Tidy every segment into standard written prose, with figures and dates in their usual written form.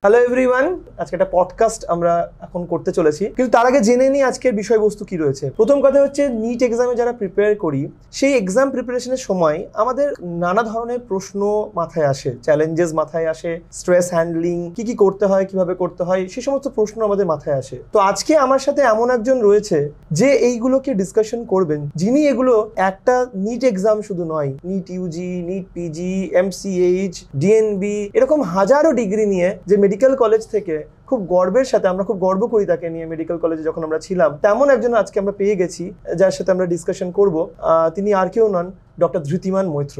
Hello everyone, আজকে একটা podcast আমরা এখন করতে চলেছি, কিন্তু তার আগে জেনে নিই আজকের বিষয়বস্তু কি রয়েছে। প্রথম কথা হচ্ছে, নিট এক্সামে যারা প্রিপেয়ার করি, সেই এক্সাম প্রিপারেশনের সময় আমাদের নানা ধরনের প্রশ্ন মাথায় আসে, চ্যালেঞ্জেস মাথায় আসে, স্ট্রেস হ্যান্ডলিং কি কি করতে হয়, কিভাবে করতে হয়, সেই সমস্ত প্রশ্ন আমাদের মাথায় আসে। তো আজকে আমার সাথে এমন একজন রয়েছে যে এইগুলোকে ডিসকাশন করবেন, যিনি এগুলো একটা নিট এক্সাম শুধু নয়, NEET UG, NEET PG, MCh, DNB, এরকম হাজারো ডিগ্রি নিয়ে যে মেডিকেল কলেজ থেকে খুব গর্বের সাথে, আমরা খুব গর্ব করি তাকে নিয়ে, মেডিকেল কলেজে যখন আমরা ছিলাম, তেমন একজন আজকে আমরা পেয়ে গেছি যার সাথে আমরা ডিসকাশন করব। তিনি আর কেউ নন, ডক্টর ধৃতিমান মৈত্র।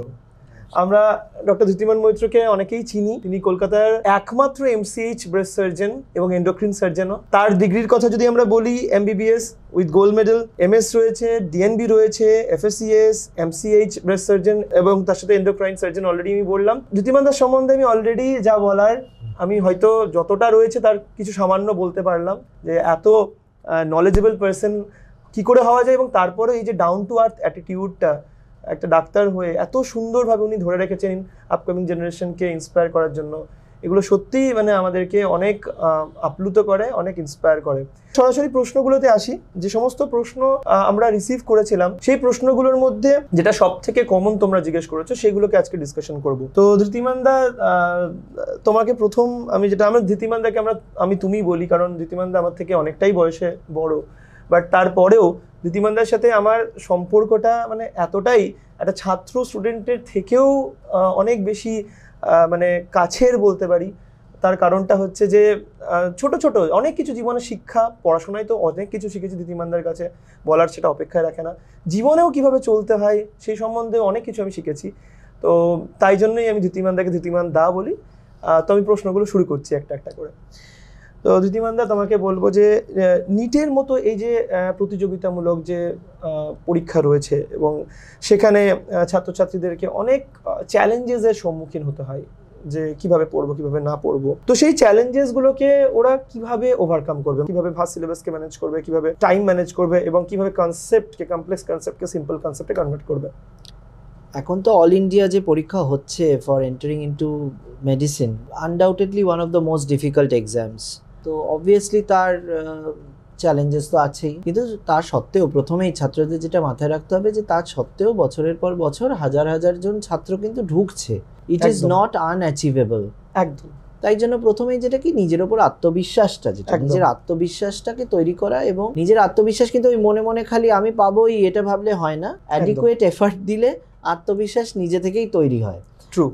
আমরা ডক্টর ধৃতিমান মৈত্রকে অনেকেই চিনি। তিনি কলকাতার একমাত্র এমসিএইচ ব্রেস্ট সার্জন এবং এন্ডোক্রিন সার্জনও। তার ডিগ্রির কথা যদি আমরা বলি, MBBS with gold medal, MS রয়েছে, ডিএনবি রয়েছে, এফএসসিএস, এমসিএইচ ব্রেস্ট সার্জন এবং তার সাথে এন্ডোক্রাইন সার্জন অলরেডি আমি বললাম। ধৃতিমান দার সম্বন্ধে আমি অলরেডি যা বলার, আমি হয়তো যতটা রয়েছে তার কিছু সামান্য বলতে পারলাম, যে এত নলেজেবল পার্সন কি করে হওয়া যায়, এবং তারপরে এই যে ডাউন টু আর্থ অ্যাটিটিউডটা একটা ডাক্তার হয়ে এত সুন্দরভাবে উনি ধরে রেখেছেন আপকামিং জেনারেশনকে ইন্সপায়ার করার জন্য, এগুলো সত্যিই মানে আমাদেরকে অনেক আপ্লুত করে, অনেক ইন্সপায়ার করে। সরাসরি প্রশ্নগুলোতে আসি। যে সমস্ত প্রশ্ন আমরা রিসিভ করেছিলাম, সেই প্রশ্নগুলোর মধ্যে যেটা সব থেকে কমন তোমরা জিজ্ঞেস করেছো, সেগুলোকে আজকে ডিসকাশন করব। তো ধৃতিমান দা, তোমাকে প্রথম আমার ধৃতিমান দাকে আমি তুমি বলি, কারণ ধৃতিমান দা আমার থেকে অনেকটাই বয়সে বড়, বাট তারপরেও ধৃতিমান দার সাথে আমার সম্পর্কটা মানে এতটাই একটা ছাত্র স্টুডেন্টের থেকেও অনেক বেশি মানে কাছের বলতে পারি। তার কারণটা হচ্ছে যে ছোট ছোট অনেক কিছু জীবনে শিক্ষা, পড়াশোনায় তো অনেক কিছু শিখেছি ধৃতিমানদার কাছে, বলার সেটা অপেক্ষায় রাখে না। জীবনেও কিভাবে চলতে হয় সেই সম্বন্ধে অনেক কিছু আমি শিখেছি। তো তাই জন্যই আমি ধৃতিমানদাকে ধৃতিমান দা বলি। তো আমি প্রশ্নগুলো শুরু করছি একটা একটা করে। তো ধৃতিমান দা, তোমাকে বলবো যে নিটের মতো এই যে প্রতিযোগিতামূলক যে পরীক্ষা রয়েছে, এবং সেখানে ছাত্রছাত্রীদেরকে অনেক চ্যালেঞ্জেসের সম্মুখীন হতে হয়, যে কিভাবে পড়বো কিভাবে না পড়বো। তো সেই চ্যালেঞ্জেসগুলোকে ওরা কিভাবে ওভারকাম করবে, কিভাবে ভাস্ট সিলেবাসকে ম্যানেজ করবে, কিভাবে টাইম ম্যানেজ করবে, এবং কিভাবে কনসেপ্টকে, কমপ্লেক্স কনসেপ্টকে সিম্পল কনসেপ্টে কনভার্ট করবে। এখন তো অল ইন্ডিয়া যে পরীক্ষা হচ্ছে for entering into medicine, undoubtedly one of the most difficult exams. তো অবভিয়াসলি তার চ্যালেঞ্জেস তো আছেই, কিন্তু তার সত্ত্বেও প্রথমেই ছাত্রদের যেটা মাথায় রাখতে হবে, যে তার সত্ত্বেও বছরের পর বছর হাজার হাজার জন ছাত্র কিন্তু ঢুকছে। It is not unachievable. একদম। তাই জন্য প্রথমেই যেটা কি, নিজের ওপর আত্মবিশ্বাসটা, যেটা নিজের আত্মবিশ্বাসটাকে তৈরি করা, এবং নিজের আত্মবিশ্বাস কিন্তু ওই মনে মনে খালি আমি পাবোই এটা ভাবলে হয় না, অ্যাডিকুয়েট এফার্ট দিলে আত্মবিশ্বাস নিজে থেকেই তৈরি হয়।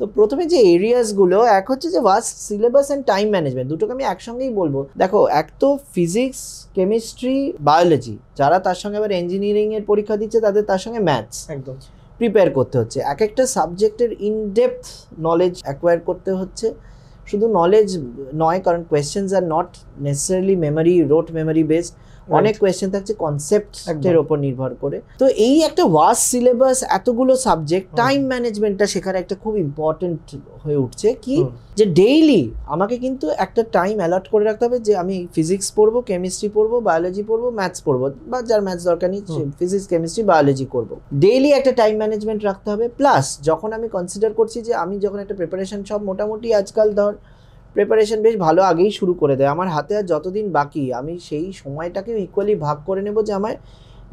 তো প্রথমে যে এরিয়াসগুলো, এক হচ্ছে যে vast syllabus and time management, দুটোকে আমি একসঙ্গেই বলবো। দেখো, এক তো ফিজিক্স, কেমিস্ট্রি, বায়োলজি, যারা তার সঙ্গে আবার ইঞ্জিনিয়ারিং এর পরীক্ষা দিচ্ছে তাদের তার সঙ্গে ম্যাথস একদম প্রিপেয়ার করতে হচ্ছে। এক একটা সাবজেক্টের ইনডেপথ নলেজ অ্যাকোয়ার করতে হচ্ছে। শুধু নলেজ নয়, কারণ questions are not necessarily memory, rote memory based. অনেক কোয়েশ্চেন থাকছে কনসেপ্টের ওপর নির্ভর করে। তো এই একটা ওয়াস্ট সিলেবাস, এতগুলো সাবজেক্ট, টাইম ম্যানেজমেন্টটা শেখার একটা খুব ইম্পর্টেন্ট হয়ে উঠছে। কি যে ডেইলি আমাকে কিন্তু একটা টাইম অ্যালট করে রাখতে হবে, যে আমি ফিজিক্স পড়বো, কেমিস্ট্রি পড়বো, বায়োলজি পড়বো, ম্যাথস পড়বো, বা যার ম্যাথস দরকার নেই ফিজিক্স, কেমিস্ট্রি, বায়োলজি করবো। ডেইলি একটা টাইম ম্যানেজমেন্ট রাখতে হবে। প্লাস যখন আমি কনসিডার করছি যে আমি যখন একটা প্রিপারেশন, সব মোটামুটি আজকাল ধর প্রিপারেশন বেশ ভালো আগেই শুরু করে দেয়, আমার হাতে আর যতদিন বাকি আমি সেই সময়টাকে ইকুয়ালি ভাগ করে নেব, যে আমার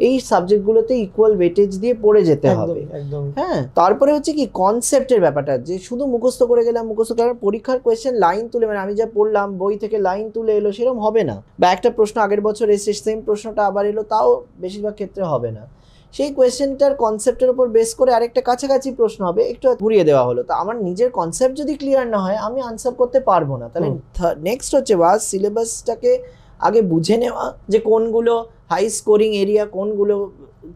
এই সাবজেক্টগুলোতে ইকুয়াল ওয়েটেজ দিয়ে পড়ে যেতে হবে। হ্যাঁ, তারপরে হচ্ছে কি কনসেপ্টের ব্যাপারটা, যে শুধু মুখস্থ করে গেলাম, মুখস্থ করার পরীক্ষার কোয়েশ্চেন লাইন তুলে, মানে আমি যা পড়লাম বই থেকে লাইন তুলে এলো সেরকম হবে না, বা একটা প্রশ্ন আগের বছর এসে সেম প্রশ্নটা আবার এলো, তাও বেশিরভাগ ক্ষেত্রে হবে না। সেই কোয়েশ্চেনটার কনসেপ্টের উপর বেস করে আরেকটা কাছাকাছি প্রশ্ন হবে, একটু ঘুরিয়ে দেওয়া হলো। তো আমার নিজের কনসেপ্ট যদি ক্লিয়ার না হয়, আমি আনসার করতে পারবো না। তাহলে নেক্সট হচ্ছে ভাস্ট সিলেবাসটাকে আগে বুঝে নেওয়া, যে কোনগুলো হাই স্কোরিং এরিয়া, কোনগুলো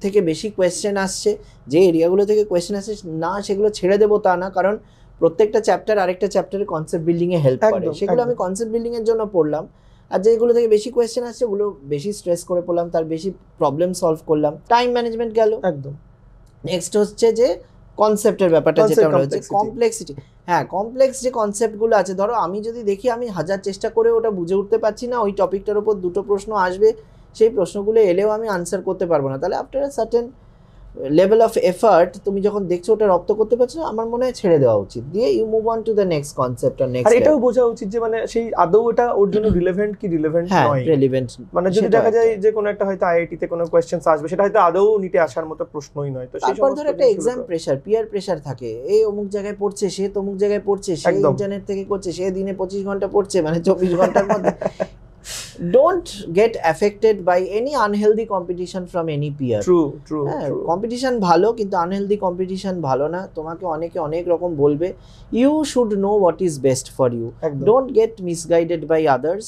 থেকে বেশি কোয়েশ্চেন আসছে। যে এরিয়াগুলো থেকে কোয়েশ্চেন আসছে না, সেগুলো ছেড়ে দেবো তা না, কারণ প্রত্যেকটা চ্যাপ্টার আরেকটা চ্যাপ্টারে কনসেপ্ট বিল্ডিংয়ে হেল্প করে। সেগুলো আমি কনসেপ্ট বিল্ডিংয়ের জন্য পড়লাম। আর যেগুলো থেকে বেশি কোয়েশ্চেন আসছে ওগুলো বেশি স্ট্রেস করে পড়লাম, তার বেশি প্রবলেম সলভ করলাম। টাইম ম্যানেজমেন্ট গেল একদম। নেক্সট হচ্ছে যে কনসেপ্টের ব্যাপারটা, যেটা হচ্ছে কমপ্লেক্সিটি। হ্যাঁ, কমপ্লেক্স যে কনসেপ্টগুলো আছে, ধরো আমি যদি দেখি আমি হাজার চেষ্টা করে ওটা বুঝে উঠতে পারছি না, ওই টপিকটার উপর দুটো প্রশ্ন আসবে, সেই প্রশ্নগুলো এলেও আমি আনসার করতে পারবো না, তাহলে after a certain level of effort তুমি যখন দেখছো ওটা রপ্ত করতে পারছো না, আমার মনে হয় ছেড়ে দেওয়া উচিত, দিয়ে you move on to the next concept আর আর নেক্সট। এটাও বোঝা উচিত যে মানে সেই আদৌ এটা ওর জন্য রিলেভেন্ট কি রিলেভেন্ট হ্যাঁ নয়। রেলিভেন্ট, মানে যদি দেখা যায় যে কোনো একটা হয়তো আইআইটি তে কোনো কোশ্চেন্স আসবে, সেটা হয়তো আদৌ নিতে আসার মতো প্রশ্নই নয়। তো সেই তারপর সমস্ত ধর একটা এক্সাম প্রেসার, পিয়ার প্রেসার থাকে, এই অমুক জায়গায় পড়ছে, সে তমুক জায়গায় পড়ছে, সে একদম। ইন্টারনেট থেকে করছে, সে দিনে 25 ঘন্টা পড়ছে, মানে 24 ঘন্টার মধ্যে। Don't get affected by any unhealthy competition from any peer. True true হ্যাঁ, ট্রু। কম্পিটিশন ভালো, কিন্তু আনহেলদি কম্পিটিশন ভালো না। তোমাকে অনেকে অনেক রকম বলবে, you should know what is best for you. একদম। Don't get misguided by others.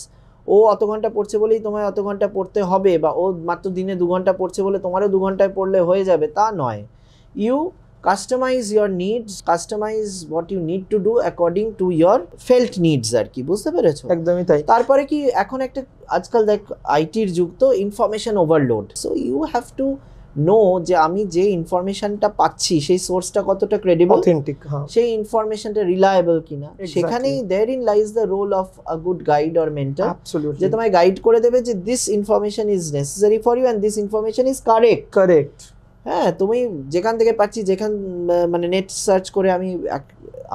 ও অত ঘন্টা পড়ছে বলেই তোমায় অত ঘন্টা পড়তে হবে, বা ও মাত্র দিনে 2 ঘন্টা পড়ছে বলে তোমারও 2 ঘন্টায় পড়লে হয়ে যাবে, তা নয়। You customise your needs, customise what you need to do according to your felt needs, আর কি, বুঝতে পেরেছো? একদমই তাই। তারপরে কি, এখন একটা আজকাল দেখ আইটির যুগ, তো information overload, so you have to know যে আমি যে ইনফরমেশনটা পাচ্ছি সেই সোর্সটা কতটা ক্রেডিবল, অথেন্টিক। হ্যাঁ, সেই ইনফরমেশনটা রিলায়েবল কিনা। সেখানেই therein lies the role of a good guide or mentor, absolutely. যে তোমায় গাইড করে দেবে যে this information is necessary for you and this information is correct. Correct. হ্যাঁ, তুমি যেখান থেকে পাচ্ছি, মানে নেট সার্চ করে আমি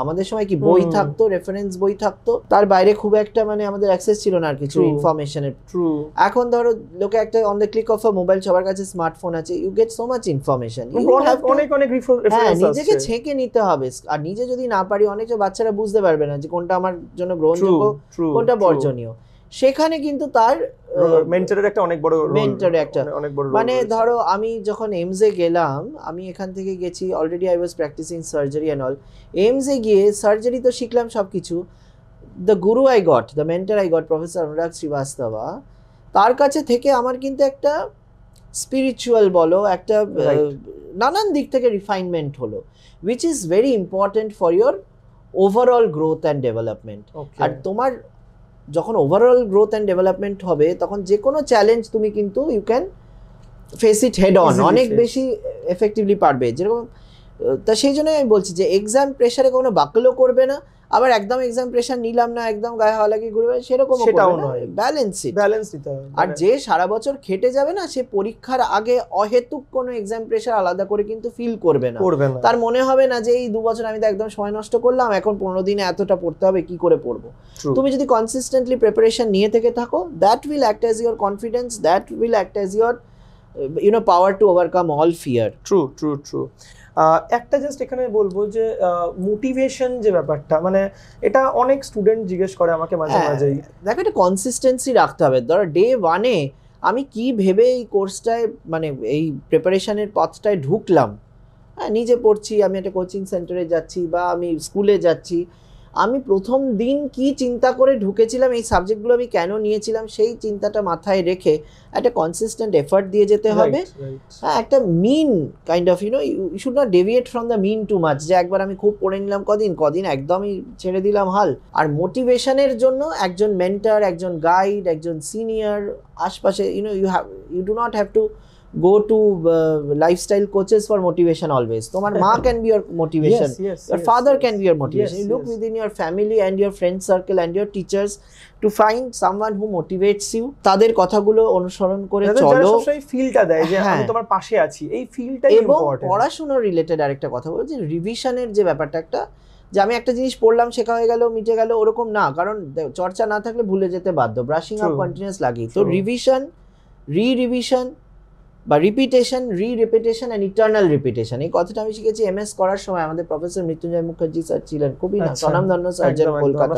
আমাদের সময় কি বই থাকতো, রেফারেন্স বই থাকতো, তার বাইরে খুব একটা মানে আমাদের অ্যাক্সেস ছিল না আর কিছু ইনফরমেশনের। ট্রু। এখন ধরো লোকে একটা on the click of a mobile, সবার কাছে স্মার্টফোন আছে, you get so much information. অনেক অনেক হ্যাঁ, রেফারেন্স নিজেকে ছেঁকে নিতে হবে। আর নিজে যদি না পারি, অনেক বাচ্চারা বুঝতে পারবে না যে কোনটা আমার জন্য গ্রহণযোগ্য, কোনটা বর্জনীয়। সেখানে কিন্তু তার মেন্টরের একটা অনেক বড় রোল, মেন্টরের একটা অনেক বড় রোল। মানে ধরো আমি যখন এমসে গেলাম, আমি এখান থেকে গেছি, already I was practising surgery and all. এমসে গিয়ে সার্জারি তো শিখলাম সবকিছু। The guru I got, the mentor I got, professor Anurag Srivastava, তার কাছে থেকে আমার কিন্তু একটা স্পিরিচুয়াল বলো, একটা নানান দিক থেকে রিফাইনমেন্ট হলো, which is very important for your overall growth and development. আর তোমার যখন ওভারঅল গ্রোথ অ্যান্ড ডেভেলপমেন্ট হবে, তখন যে কোনো চ্যালেঞ্জ তুমি কিন্তু you can face it head on, অনেক বেশি এফেক্টিভলি পারবে। যেরকম তা সেই জন্যই আমি বলছি যে এক্সাম প্রেশারে কোনো বাকলও করবে না, আবার একদম এক্সাম প্রেশার নিলাম না, একদম গায়ে হাওয়া লাগিয়ে ঘুরবে, সেরকম নয়। ব্যালেন্স নিতে হবে। আর যে সারা বছর খেটে যাবে না, সে পরীক্ষার আগে অহেতুক কোনো এক্সাম প্রেশার আলাদা করে কিন্তু ফিল করবে না। তার মনে হবে না যে এই 2 বছর আমি তো একদম সময় নষ্ট করলাম, এখন 15 দিনে এতটা পড়তে হবে, কি করে পড়বো। তুমি যদি কনসিস্টেন্টলি প্রিপারেশন নিয়ে থেকে থাকো, that will act as your confidence, that will act as your power to overcome all fear. True. একটা জাস্ট এখানে বলবো যে মোটিভেশন যে ব্যাপারটা, মানে এটা অনেক স্টুডেন্ট জিজ্ঞেস করে আমাকে মাঝে মাঝেই। দেখো, এটা কনসিস্টেন্সি রাখতে হবে। ধরো ডে 1-এ আমি কি ভেবে এই কোর্সটায়, মানে এই প্রিপারেশনের পথটায় ঢুকলাম, হ্যাঁ, নিজে পড়ছি, আমি একটা কোচিং সেন্টারে যাচ্ছি বা আমি স্কুলে যাচ্ছি, আমি প্রথম দিন কি চিন্তা করে ঢুকেছিলাম, এই সাবজেক্টগুলো আমি কেন নিয়েছিলাম, সেই চিন্তাটা মাথায় রেখে একটা কনসিস্টেন্ট এফার্ট দিয়ে যেতে হবে। হ্যাঁ, একটা mean kind of you should not deviate from the mean too much, যে একবার আমি খুব পড়ে নিলাম কদিন একদমই ছেড়ে দিলাম হাল। আর মোটিভেশনের জন্য একজন মেন্টর, একজন গাইড, একজন সিনিয়র আশপাশে, you do not have to go to lifestyle coaches for motivation always. Tomar ma can be your motivation, your father can be your motivation. You look within your family and your friend circle and your teachers to find someone who motivates you. তাদের কথাগুলো অনুসরণ করে চলো, যারা সবসময় ফিলটা দেয় যে আমি তোমার পাশে আছি, এই ফিলটাই ইম্পর্টেন্ট। এবং পড়াশোনার রিলেটেড আরেকটা কথা বলছি, রিভিশনের যে ব্যাপারটা, একটা যে আমি একটা জিনিস পড়লাম, শেখা হয়ে গেল, মিটে গেল, ওরকম না, কারণ চর্চা না থাকলে ভুলে যেতে বাধ্য। ব্রাশিং আপ কন্টিনিউয়াস লাগি। তো রিভিশন, রিভিশন বা repetition, repetition and eternal repetition, এই কথাটা আমি শিখেছি এমএস করার সময়। আমাদের প্রফেসর মৃত্যুঞ্জয় মুখার্জি স্যার ছিলেন, খুবই স্বনামধন্য সার্জন কলকাতা,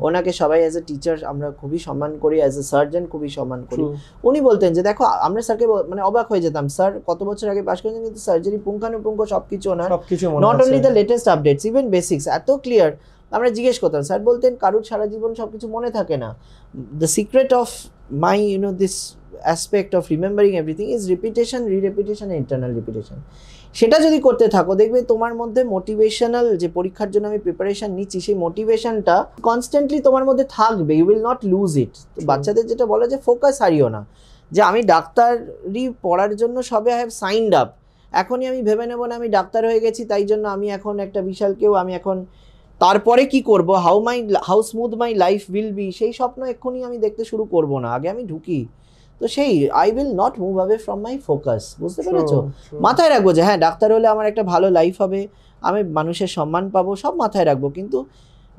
ওনাকে সবাই অ্যাজ এ টিচার আমরা খুবই সম্মান করি, অ্যাজ এ সার্জন খুবই সম্মান করি। উনি বলতেন যে দেখো, আমরা স্যারকে মানে অবাক হয়ে যেতাম, স্যার কত বছর আগে পাশ করেছেন, কিন্তু সার্জারি পুঙ্খানুপুঙ্খ সবকিছু ওনার, not only the latest updates, even basics এত ক্লিয়ার। আমরা জিজ্ঞেস করতাম, স্যার বলতেন কারুর সারা জীবন সবকিছু মনে থাকে না। The secret of my this aspect of remembering everything is repetition, re-repetition and internal repetition. সেটা যদি করতে থাকো, দেখবে তোমার মধ্যে মোটিভেশনাল, যে পরীক্ষার জন্য আমি প্রিপারেশন নিচ্ছি, সেই মোটিভেশনটা কনস্ট্যান্টলি তোমার মধ্যে থাকবে, you will not lose it. বাচ্চাদের যেটা বলে যে ফোকাস হারিও না, যে আমি ডাক্তারি পড়ার জন্য সবে আই হ্যাভ সাইন্ড আপ, এখনই আমি ভেবে নেব না আমি ডাক্তার হয়ে গেছি, তাই জন্য আমি এখন একটা বিশাল কেউ, আমি এখন তারপরে কি করব, how smooth my life will be, সেই স্বপ্ন এক্ষুনি আমি দেখতে শুরু করব না, আগে আমি ঢুকি। তো সেই I will not move away from my focus, বুঝতে পেরেছো? মাথায় রাখবো যে হ্যাঁ ডাক্তার হলে আমার একটা ভালো লাইফ হবে, আমি মানুষের সম্মান পাবো, সব মাথায় রাখবো, কিন্তু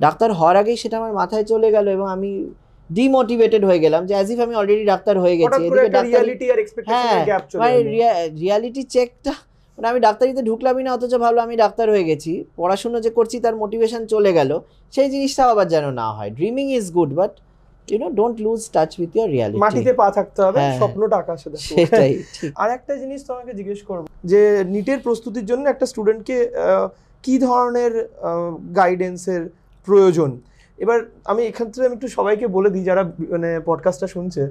ডাক্তার হওয়ার আগেই সেটা আমার মাথায় চলে গেল এবং আমি ডিমোটিভেটেড হয়ে গেলাম যে অ্যাজ ইফ আমি অলরেডি ডাক্তার হয়ে গেছি। হ্যাঁ, রিয়ালিটি চেকটা মানে আমি ডাক্তারিতে ঢুকলামই না, অথচ ভাবলো আমি ডাক্তার হয়ে গেছি, পড়াশোনা যে করছি তার মোটিভেশন চলে গেল, সেই জিনিসটাও আবার যেন না হয়। Dreaming is good, but you know don't lose touch with your reality. মাটিতে পা থাকতে হবে, স্বপ্নটা আকাশে দেখো। সেটাই ঠিক। আর একটা জিনিস তোমাকে জিজ্ঞেস করব যে নিটের প্রস্তুতির জন্য একটা স্টুডেন্টকে কি ধরনের গাইডেন্সের প্রয়োজন? এবার আমি এখান থেকে একটু সবাইকে বলে দিই যারা মানে পডকাস্টটা শুনছে,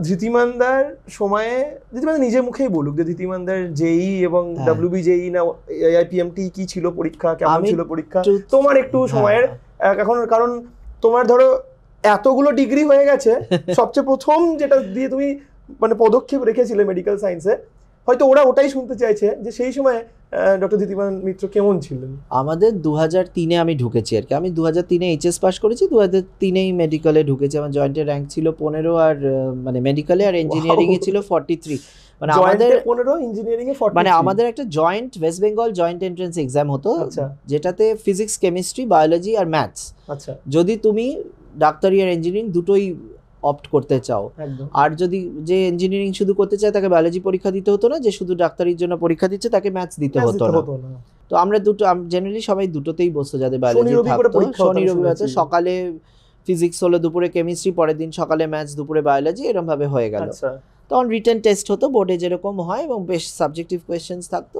ধৃতিমানদার সময়ে, ধৃতিমান নিজে মুখেই বলুক যে ধৃতিমানদার জেই এবং ডাব্লিউবি জেই না আইআইপিএমটি কি ছিল পরীক্ষা, কেমন ছিল পরীক্ষা, তোমার একটু সময়ের এখন, কারণ তোমার ধরো এতগুলো ডিগ্রি হয়ে গেছে, সবচেয়ে প্রথম যেটা দিয়ে তুমি মানে পদক্ষেপ রেখেছিলে মেডিকেল সায়েন্সে, হয়তো ওরা ওটাই শুনতে চাইছে যে সেই সময় ডক্টর ধৃতিমান মিত্র কেমন ছিলেন? আমাদের 2003-এ আমি ঢুকেছি আর কি, আমি 2003-এ এইচএস পাস করেছি, 2003-এই মেডিকেলে ঢুকেছি। আমার জয়েন্টের র্যাঙ্ক ছিল 15 আর মানে মেডিকেলে আর ইঞ্জিনিয়ারিং এ ছিল 43। মানে আমাদের 15, ইঞ্জিনিয়ারিং এ 43। মানে আমাদের একটা joint West Bengal joint entrance exam হতো, যেটাতে ফিজিক্স, কেমিস্ট্রি, বায়োলজি আর ম্যাথস। আচ্ছা, যদি তুমি ডাক্তারি আর ইঞ্জিনিয়ারিং দুটোই অপ্ট করতে চাও, আর যদি যে ইঞ্জিনিয়ারিং শুধু করতে চায় তাকে বায়োলজি পরীক্ষা দিতে হতো না, যে শুধু ডাক্তারির জন্য পরীক্ষা দিচ্ছে তাকে ম্যাথস দিতে হতো না। তো আমরা দুটো জেনারেলি সবাই দুটোতেই বসতো, যাদের বায়োলজি থাকতো। শনি রবিবার সকালে ফিজিক্স হলো, দুপুরে কেমিস্ট্রি, পরের দিন সকালে ম্যাথস, দুপুরে বায়োলজি, এরকম ভাবে হয়ে গেল। তখন রিটেন টেস্ট হতো বোর্ডে যেরকম হয়, এবং বেশ সাবজেক্টিভ কোয়েশ্চেন্স থাকতো,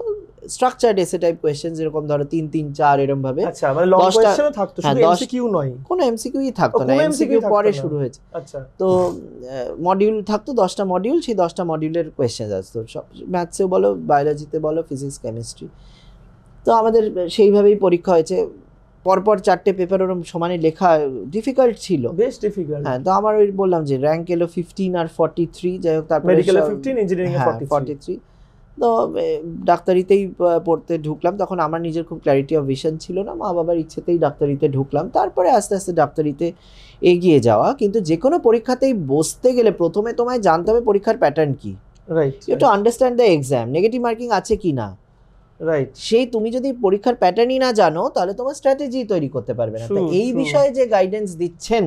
স্ট্রাকচার্ড এসে টাইপ কোয়েশ্চেন, যেরকম ধরো 3 3 4 এরকম ভাবে। আচ্ছা, মানে লং কোয়েশ্চেন থাকতো, শুধু এমসিকিউ নয়, কোনো এমসিকিউই থাকতো না, এমসিকিউ পরে শুরু হয়েছে। আচ্ছা, তো মডিউল থাকতো 10টা মডিউল, সেই 10টা মডিউলের কোয়েশ্চেন আসতো, সব ম্যাথসেও বলো, বায়োলজিতে বলো, ফিজিক্স, কেমিস্ট্রি। তো আমাদের সেইভাবেই পরীক্ষা হয়েছে, পরপর 4টে পেপার ওরকম সমানে লেখা ডিফিকাল্ট ছিল, বেশ ডিফিকাল্ট। হ্যাঁ, তো আমার ওই বললাম যে র্যাঙ্ক এলো 15 আর 43, যাই হোক, তারপরে মেডিকেলে 15, ইঞ্জিনিয়ারিং এ 43। তো ডাক্তারিতেই পড়তে ঢুকলাম। তখন আমার নিজের খুব ক্ল্যারিটি অফ ভিশন ছিল না, মা বাবার ইচ্ছেতেই ডাক্তারিতে ঢুকলাম, তারপরে আস্তে আস্তে ডাক্তারিতে এগিয়ে যাওয়া। কিন্তু যে কোনো পরীক্ষাতেই বসতে গেলে প্রথমে তোমায় জানতে হবে পরীক্ষার প্যাটার্ন কি, right? You to understand the exam, negative marking আছে কি না, রাইট? সেই তুমি যদি পরীক্ষার প্যাটার্নই না জানো, তাহলে তোমার স্ট্র্যাটেজি তৈরি করতে পারবে না। এই বিষয়ে যে গাইডেন্স দিচ্ছেন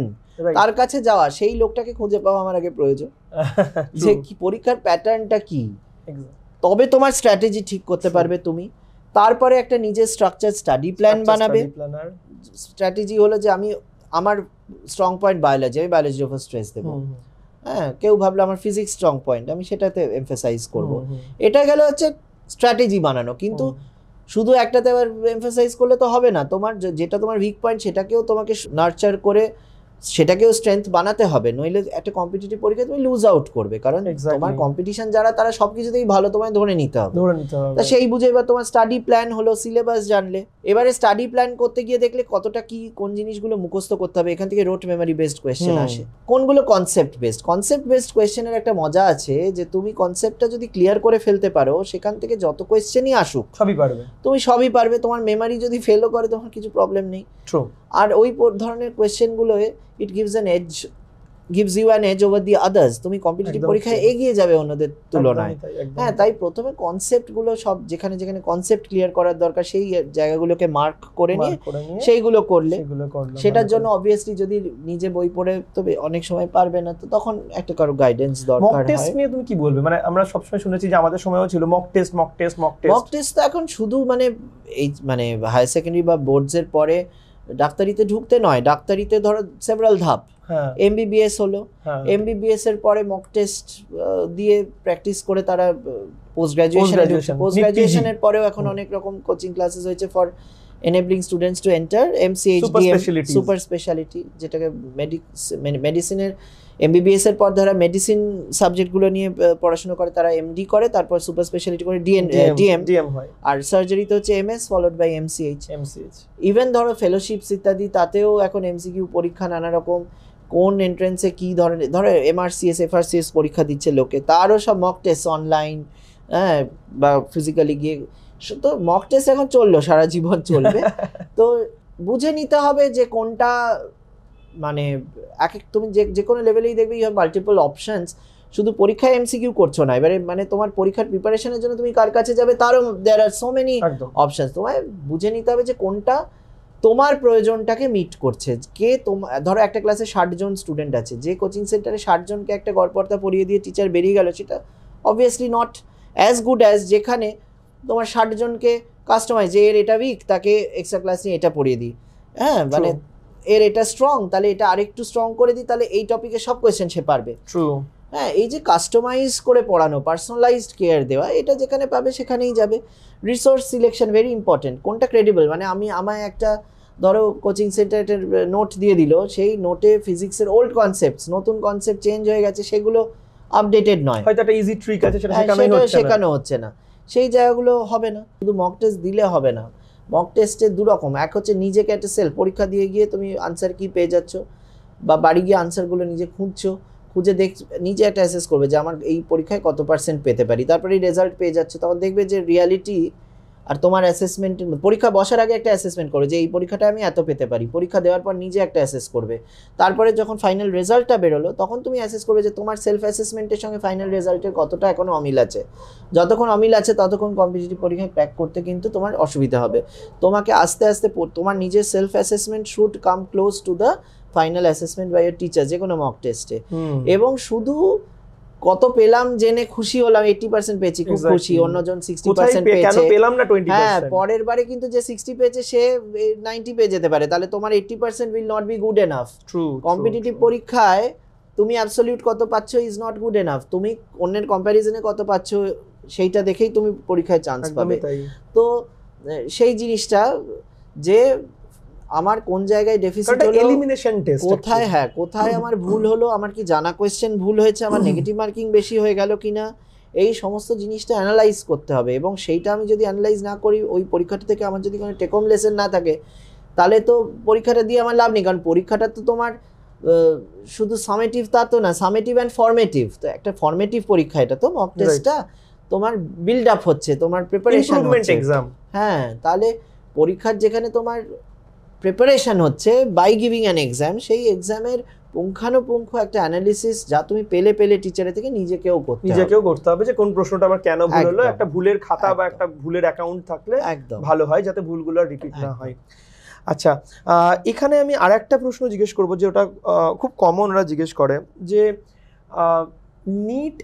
তার কাছে যাওয়া, সেই লোকটাকে খুঁজে পাওয়া আমার আগে প্রয়োজন, যে কি পরীক্ষার প্যাটার্নটা কি, তবে তোমার স্ট্র্যাটেজি ঠিক করতে পারবে তুমি। তারপরে একটা নিজের স্ট্রাকচার স্টাডি প্ল্যান বানাবে। স্ট্র্যাটেজি হলো যে আমি, আমার স্ট্রং পয়েন্ট বায়োলজি, আমি বায়োলজির উপর স্ট্রেস দেবো। হ্যাঁ, কেউ ভাবলো আমার ফিজিক্স স্ট্রং পয়েন্ট, আমি সেটাতে এমফাসাইজ করব। এটা গেল হচ্ছে স্ট্র্যাটেজি বানানো। কিন্তু শুধু একটাতে আবার এমফাসাইজ করলে তো হবে না, তোমার যেটা তোমার উইক পয়েন্ট সেটাকেও তোমাকে নার্চার করে সেটাকেও স্ট্রেংথ বানাতে হবে, নইলে একটা কম্পিটিটিভ পরীক্ষায় তুমি লুজ আউট করবে, কারণ তোমার কম্পিটিশন যারা তারা সবকিছুতেই ভালো, তোমায় ধরে নিতে হবে। তা সেই বুঝে এবার তোমার স্টাডি প্ল্যান হলো, সিলেবাস জানলে, এবারে স্টাডি প্ল্যান করতে গিয়ে দেখলে কতটা কি কোন জিনিসগুলো মুখস্থ করতে হবে। এখান থেকে রোট মেমোরি বেসড কোয়েশ্চেন আসে, কোনগুলো কনসেপ্ট বেসড। কনসেপ্ট বেসড কোয়েশ্চেনের একটা মজা আছে যে তুমি কনসেপ্টটা যদি ক্লিয়ার করে ফেলতে পারো, সেখান থেকে যত কোয়েশ্চেনই আসুক সবই পারবে, তুমি সবই পারবে। তোমার মেমোরি যদি ফেলও করে তোমার কিছু প্রবলেম নেই। আর ওই ধরনের কোয়েশ্চেনগুলোয় ইট gives you an edge over the others, তুমি কম্পিটিটিভ পরীক্ষায় এগিয়ে যাবে অন্যদের তুলনায়। হ্যাঁ, তাই প্রথমে কনসেপ্টগুলো সব যেখানে যেখানে কনসেপ্ট ক্লিয়ার করার দরকার, সেই জায়গাগুলোকে মার্ক করে নিয়ে সেইগুলো করলে, সেটার জন্য অবভিয়াসলি যদি নিজে বই পড়ে তবে অনেক সময় পারবে না, তো তখন একটা কারো গাইডেন্স দরকার হয়। মক টেস্ট নিয়ে তুমি কি বলবে? মানে আমরা সবসময় শুনেছি যে আমাদের সময়ও ছিল মক টেস্ট। মক টেস্ট তো এখন শুধু মানে এই মানে হায়ার সেকেন্ডারি বা বোর্ডসের পরে ডাক্তারিতে ঢুকতে নয়, ডাক্তারিতে ধরো সেভারাল ধাপ, এমবিবিএস হলো, এমবিবিএস এর পরে মক টেস্ট দিয়ে প্র্যাকটিস করে তারা পোস্ট গ্রাজুয়েশনের পরেও এখন অনেক রকম কোচিং ক্লাসেস হয়েছে for enabling students to enter MCHDM, super speciality, যেটাকে মেডিসিনের এমবিবিএস এর পর যারা মেডিসিন সাবজেক্টগুলো নিয়ে পড়াশোনা করে তারা এমডি করে, তারপর সুপার স্পেশালিটি করে ডিএম হয়, আর সার্জারিতে হচ্ছে MS followed by MCh. Even ধরো ফেলোশিপস ইত্যাদি, তাতেও এখন এমসিকিউ পরীক্ষা নানা রকম, কোন এন্ট্রেন্সে কি ধরনের, ধরো এমআরসিএস এফআরসিএস পরীক্ষা দিচ্ছে লোকে, তারও সব মক টেস্ট অনলাইন, হ্যাঁ, বা ফিজিক্যালি গিয়ে। তো মক টেস্ট এখন চললো, সারা জীবন চলবে। তো বুঝে নিতে হবে যে কোনটা, মানে এক এক তুমি যে কোনো লেভেলেই দেখবে ইউ হ্যাভ মাল্টিপল অপশনস, শুধু পরীক্ষায় এমসিকিউ করছো না, এবারে মানে তোমার পরীক্ষার প্রিপারেশনের জন্য তুমি কার কাছে যাবে তারও দেয়ার আর সো মেনি অপশনস। তোমায় বুঝে নিতে হবে যে কোনটা তোমার প্রয়োজনটাকে মিট করছে। কে ধরো একটা ক্লাসে 60 জন স্টুডেন্ট আছে, যে কোচিং সেন্টারে 60 জনকে একটা গড়পড়তা পড়িয়ে দিয়ে টিচার বেরিয়ে গেল, সেটা obviously not as good as যেখানে তোমার 60 জনকে কাস্টমাইজ, যে এর এটা উইক তাকে এক্সট্রা ক্লাস নিয়ে এটা পড়িয়ে দিই, হ্যাঁ মানে এর এটা স্ট্রং তাহলে এটা আরেকটু স্ট্রং করে দিই, তাহলে এই টপিকে সব কোয়েশ্চেন সে পারবে। হ্যাঁ, এই যে কাস্টমাইজ করে পড়ানো, পার্সোনালাইজড কেয়ার দেওয়া, এটা যেখানে পাবে সেখানেই যাবে। রিসোর্স সিলেকশন ভেরি ইম্পর্টেন্ট, কোনটা ক্রেডিবল, মানে আমায় একটা ধরো কোচিং সেন্টারের নোট দিয়ে দিল, সেই নোটে ফিজিক্সের ওল্ড কনসেপ্টস, নতুন কনসেপ্ট চেঞ্জ হয়ে গেছে, সেগুলো আপডেটেড নয়, হয়তো একটা ইজি ট্রিক আছে সেটা শেখানো হচ্ছে না, সেই জায়গাগুলো হবে না। শুধু মক টেস্ট দিলে হবে না, মক টেস্টে দুরকম, এক হচ্ছে নিজেকে একটা সেলফ পরীক্ষা দিয়ে গিয়ে তুমি আনসার কি পেয়ে যাচ্ছ, বা বাড়ি গিয়ে আনসারগুলো নিজে খুঁজে নিজে একটা অ্যাসেস করবে যে আমার এই পরীক্ষায় কত % পেতে পারি, তারপরে এই রেজাল্ট পেয়ে যাচ্ছে, তখন দেখবে যে রিয়ালিটি আর তোমার অ্যাসেসমেন্টের, পরীক্ষা বসার আগে একটা অ্যাসেসমেন্ট করবে যে এই পরীক্ষাটা আমি এত পেতে পারি, পরীক্ষা দেওয়ার পর নিজে একটা অ্যাসেস করবে, তারপরে যখন ফাইনাল রেজাল্টটা বেরোলো তখন তুমি অ্যাসেস করবে যে তোমার সেলফ অ্যাসেসমেন্টের সঙ্গে ফাইনাল রেজাল্টের কতটা এখনো অমিল আছে। যতক্ষণ অমিল আছে ততক্ষণ কম্পিটিটিভ পরীক্ষায় ক্র্যাক করতে কিন্তু তোমার অসুবিধা হবে। তোমাকে আস্তে আস্তে তোমার নিজের self assessment should come close to the final assessment by year teacher যে কোনো মক টেস্টে। এবং শুধু কত পেলাম জেনে খুশি হলাম, 80% পেয়েছি খুব খুশি, অন্যজন 60% পেয়েছে, হ্যাঁ পরের বারে কিন্তু যে 60 পেয়েছে সে 90 পেয়ে যেতে পারে, তাহলে তোমার 80% will not be good enough. Competitive পরীক্ষায় তুমি অ্যাবসলিউট কত পাচ্ছ ইজ নট গুড এনাফ, তুমি অন্যের কম্প্যারিজনে কত পাচ্ছ সেইটা দেখেই তুমি পরীক্ষায় চান্স পাবে। তো সেই জিনিসটা যে আমার কোন জায়গায় ডেফিসিট হলো, এলিমিনেশন টেস্ট কোথায়, হ্যাঁ কোথায় আমার ভুল হলো, আমার কি জানা কোয়েশ্চেন ভুল হয়েছে, আমার নেগেটিভ মার্কিং বেশি হয়ে গেল কিনা, এই সমস্ত জিনিসটা অ্যানালাইজ করতে হবে। এবং সেইটা আমি যদি অ্যানালাইজ না করি, ওই পরীক্ষাটা থেকে আমার যদি কোনো টেক হোম লেসন না থাকে, তাহলে তো পরীক্ষাটা দিয়ে আমার লাভ নেই, কারণ পরীক্ষাটা তো তোমার শুধু সামেটিভ তা তো না, সামেটিভ অ্যান্ড ফর্মেটিভ, তো একটা ফর্মেটিভ পরীক্ষা এটা তো মক টেস্টটা, তোমার বিল্ড আপ হচ্ছে, তোমার প্রিপারেশন হচ্ছে, হ্যাঁ তাহলে পরীক্ষার যেখানে তোমার প্রিপারেশন হচ্ছে বাই গিভিং অ্যান এক্সাম, সেই এক্সামের পুঙ্খানুপুঙ্খ একটা অ্যানালিসিস যা তুমি পেলে টিচারের থেকে নিজেকেও করতে হবে যে কোন প্রশ্নটা আমার কেন ভুল হলো, একটা ভুলের খাতা বা একটা ভুলের অ্যাকাউন্ট থাকলে ভালো হয় যাতে ভুলগুলো রিপিট না হয়। আচ্ছা, এখানে আমি আর একটা প্রশ্ন জিজ্ঞেস করবো, যে ওটা খুব কমন ওরা জিজ্ঞেস করে, যে নিট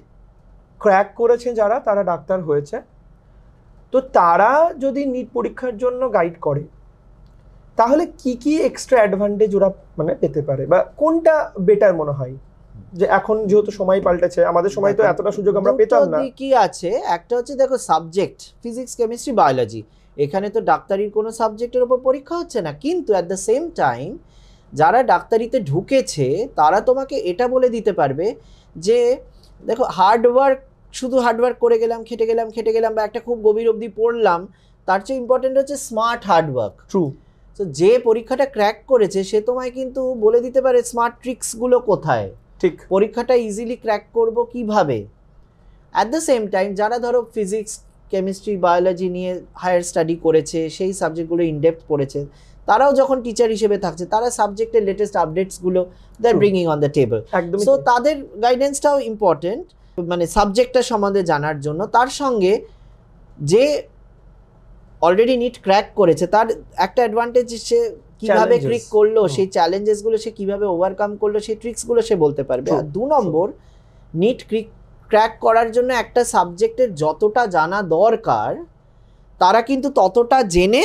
ক্র্যাক করেছে যারা, তারা ডাক্তার হয়েছে, তো তারা যদি নিট পরীক্ষার জন্য গাইড করে তাহলে কি কি এক্সট্রা অ্যাডভান্টেজ ওরা মানে পেতে পারে, বা কোনটা বেটার মনে হয়? যে এখন যেহেতু সময় পাল্টেছে, আমাদের সময় তো এতটা সুযোগ আমরা পেতাম না। কি আছে, একটা হচ্ছে দেখো সাবজেক্ট ফিজিক্স কেমিস্ট্রি বায়োলজি, এখানে তো ডাক্তারির কোনো সাবজেক্টের উপর পরীক্ষা হচ্ছে না, কিন্তু অ্যাট দ্য সেম টাইম যারা ডাক্তারিতে ঢুকেছে তারা তোমাকে এটা বলে দিতে পারবে যে দেখো হার্ডওয়ার্ক, শুধু হার্ডওয়ার্ক করে গেলাম, খেটে গেলাম বা একটা খুব গভীর অবধি পড়লাম, তার চেয়ে ইম্পর্টেন্ট হচ্ছে স্মার্ট হার্ডওয়ার্ক। তো যে পরীক্ষাটা ক্র্যাক করেছে সে তোমায় কিন্তু বলে দিতে পারে স্মার্ট ট্রিক্সগুলো কোথায়, ঠিক পরীক্ষাটা ইজিলি ক্র্যাক করব কিভাবে। অ্যাট দ্য সেম টাইম যারা ধরো ফিজিক্স কেমিস্ট্রি বায়োলজি নিয়ে হায়ার স্টাডি করেছে, সেই সাবজেক্টগুলো ইনডেপথ পড়েছে, তারাও যখন টিচার হিসেবে থাকছে, তারা সাবজেক্টের লেটেস্ট আপডেটসগুলো they are bringing on the table. So তাদের গাইডেন্সটাও ইম্পর্টেন্ট, মানে সাবজেক্টটা সম্বন্ধে জানার জন্য। তার সঙ্গে যে অলরেডি নিট ক্র্যাক করেছে তার একটা অ্যাডভান্টেজ, সে কিভাবে ক্রিক করলো, সেই চ্যালেঞ্জেসগুলো সে কিভাবে ওভারকাম করলো, সেই ট্রিক্সগুলো সে বলতে পারবে। আর 2 নম্বর, নিট ক্র্যাক করার জন্য একটা সাবজেক্টের যতটা জানা দরকার তারা কিন্তু ততটা জেনে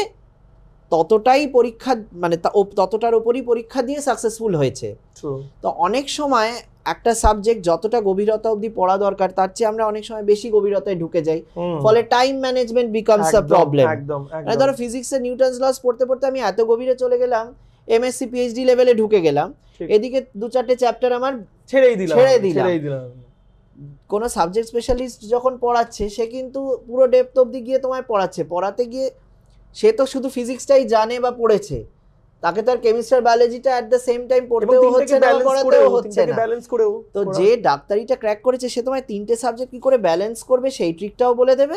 ততটাই পরীক্ষা, মানে ততটার উপরই পরীক্ষা দিয়ে সাকসেসফুল হয়েছে। তো অনেক সময় একটা সাবজেক্ট যতটা গভীরতা অবধি পড়া দরকার তার চেয়ে আমরা অনেক সময় বেশি গভীরতায় ঢুকে যাই, ফলে টাইম ম্যানেজমেন্ট বিকামস আ প্রবলেম। মানে ধরো ফিজিক্সের নিউটনস লস পড়তে পড়তে আমি এত গভীরে চলে গেলাম, এমএসসি পিএইচডি লেভেলে ঢুকে গেলাম, এদিকে 2-4টে চ্যাপ্টার আমার ছেড়ে দিলাম। কোনো সাবজেক্ট স্পেশালিস্ট যখন পড়াচ্ছে সে কিন্তু পুরো ডেপথ অবধি গিয়ে তোমায় পড়াতে গিয়ে সে তো শুধু ফিজিক্সটাই জানে বা পড়েছে, তাকে তো আর কেমিস্ট্রি আর বায়োলজিটা এট দ্য সেম টাইম পড়তেও হচ্ছে না, পড়াতেও হচ্ছে না। তো যে ডাক্তারিটা ক্র্যাক করেছে সে তোমায় 3টে সাবজেক্ট কি করে ব্যালেন্স করবে সেই ট্রিকটাও বলে দেবে।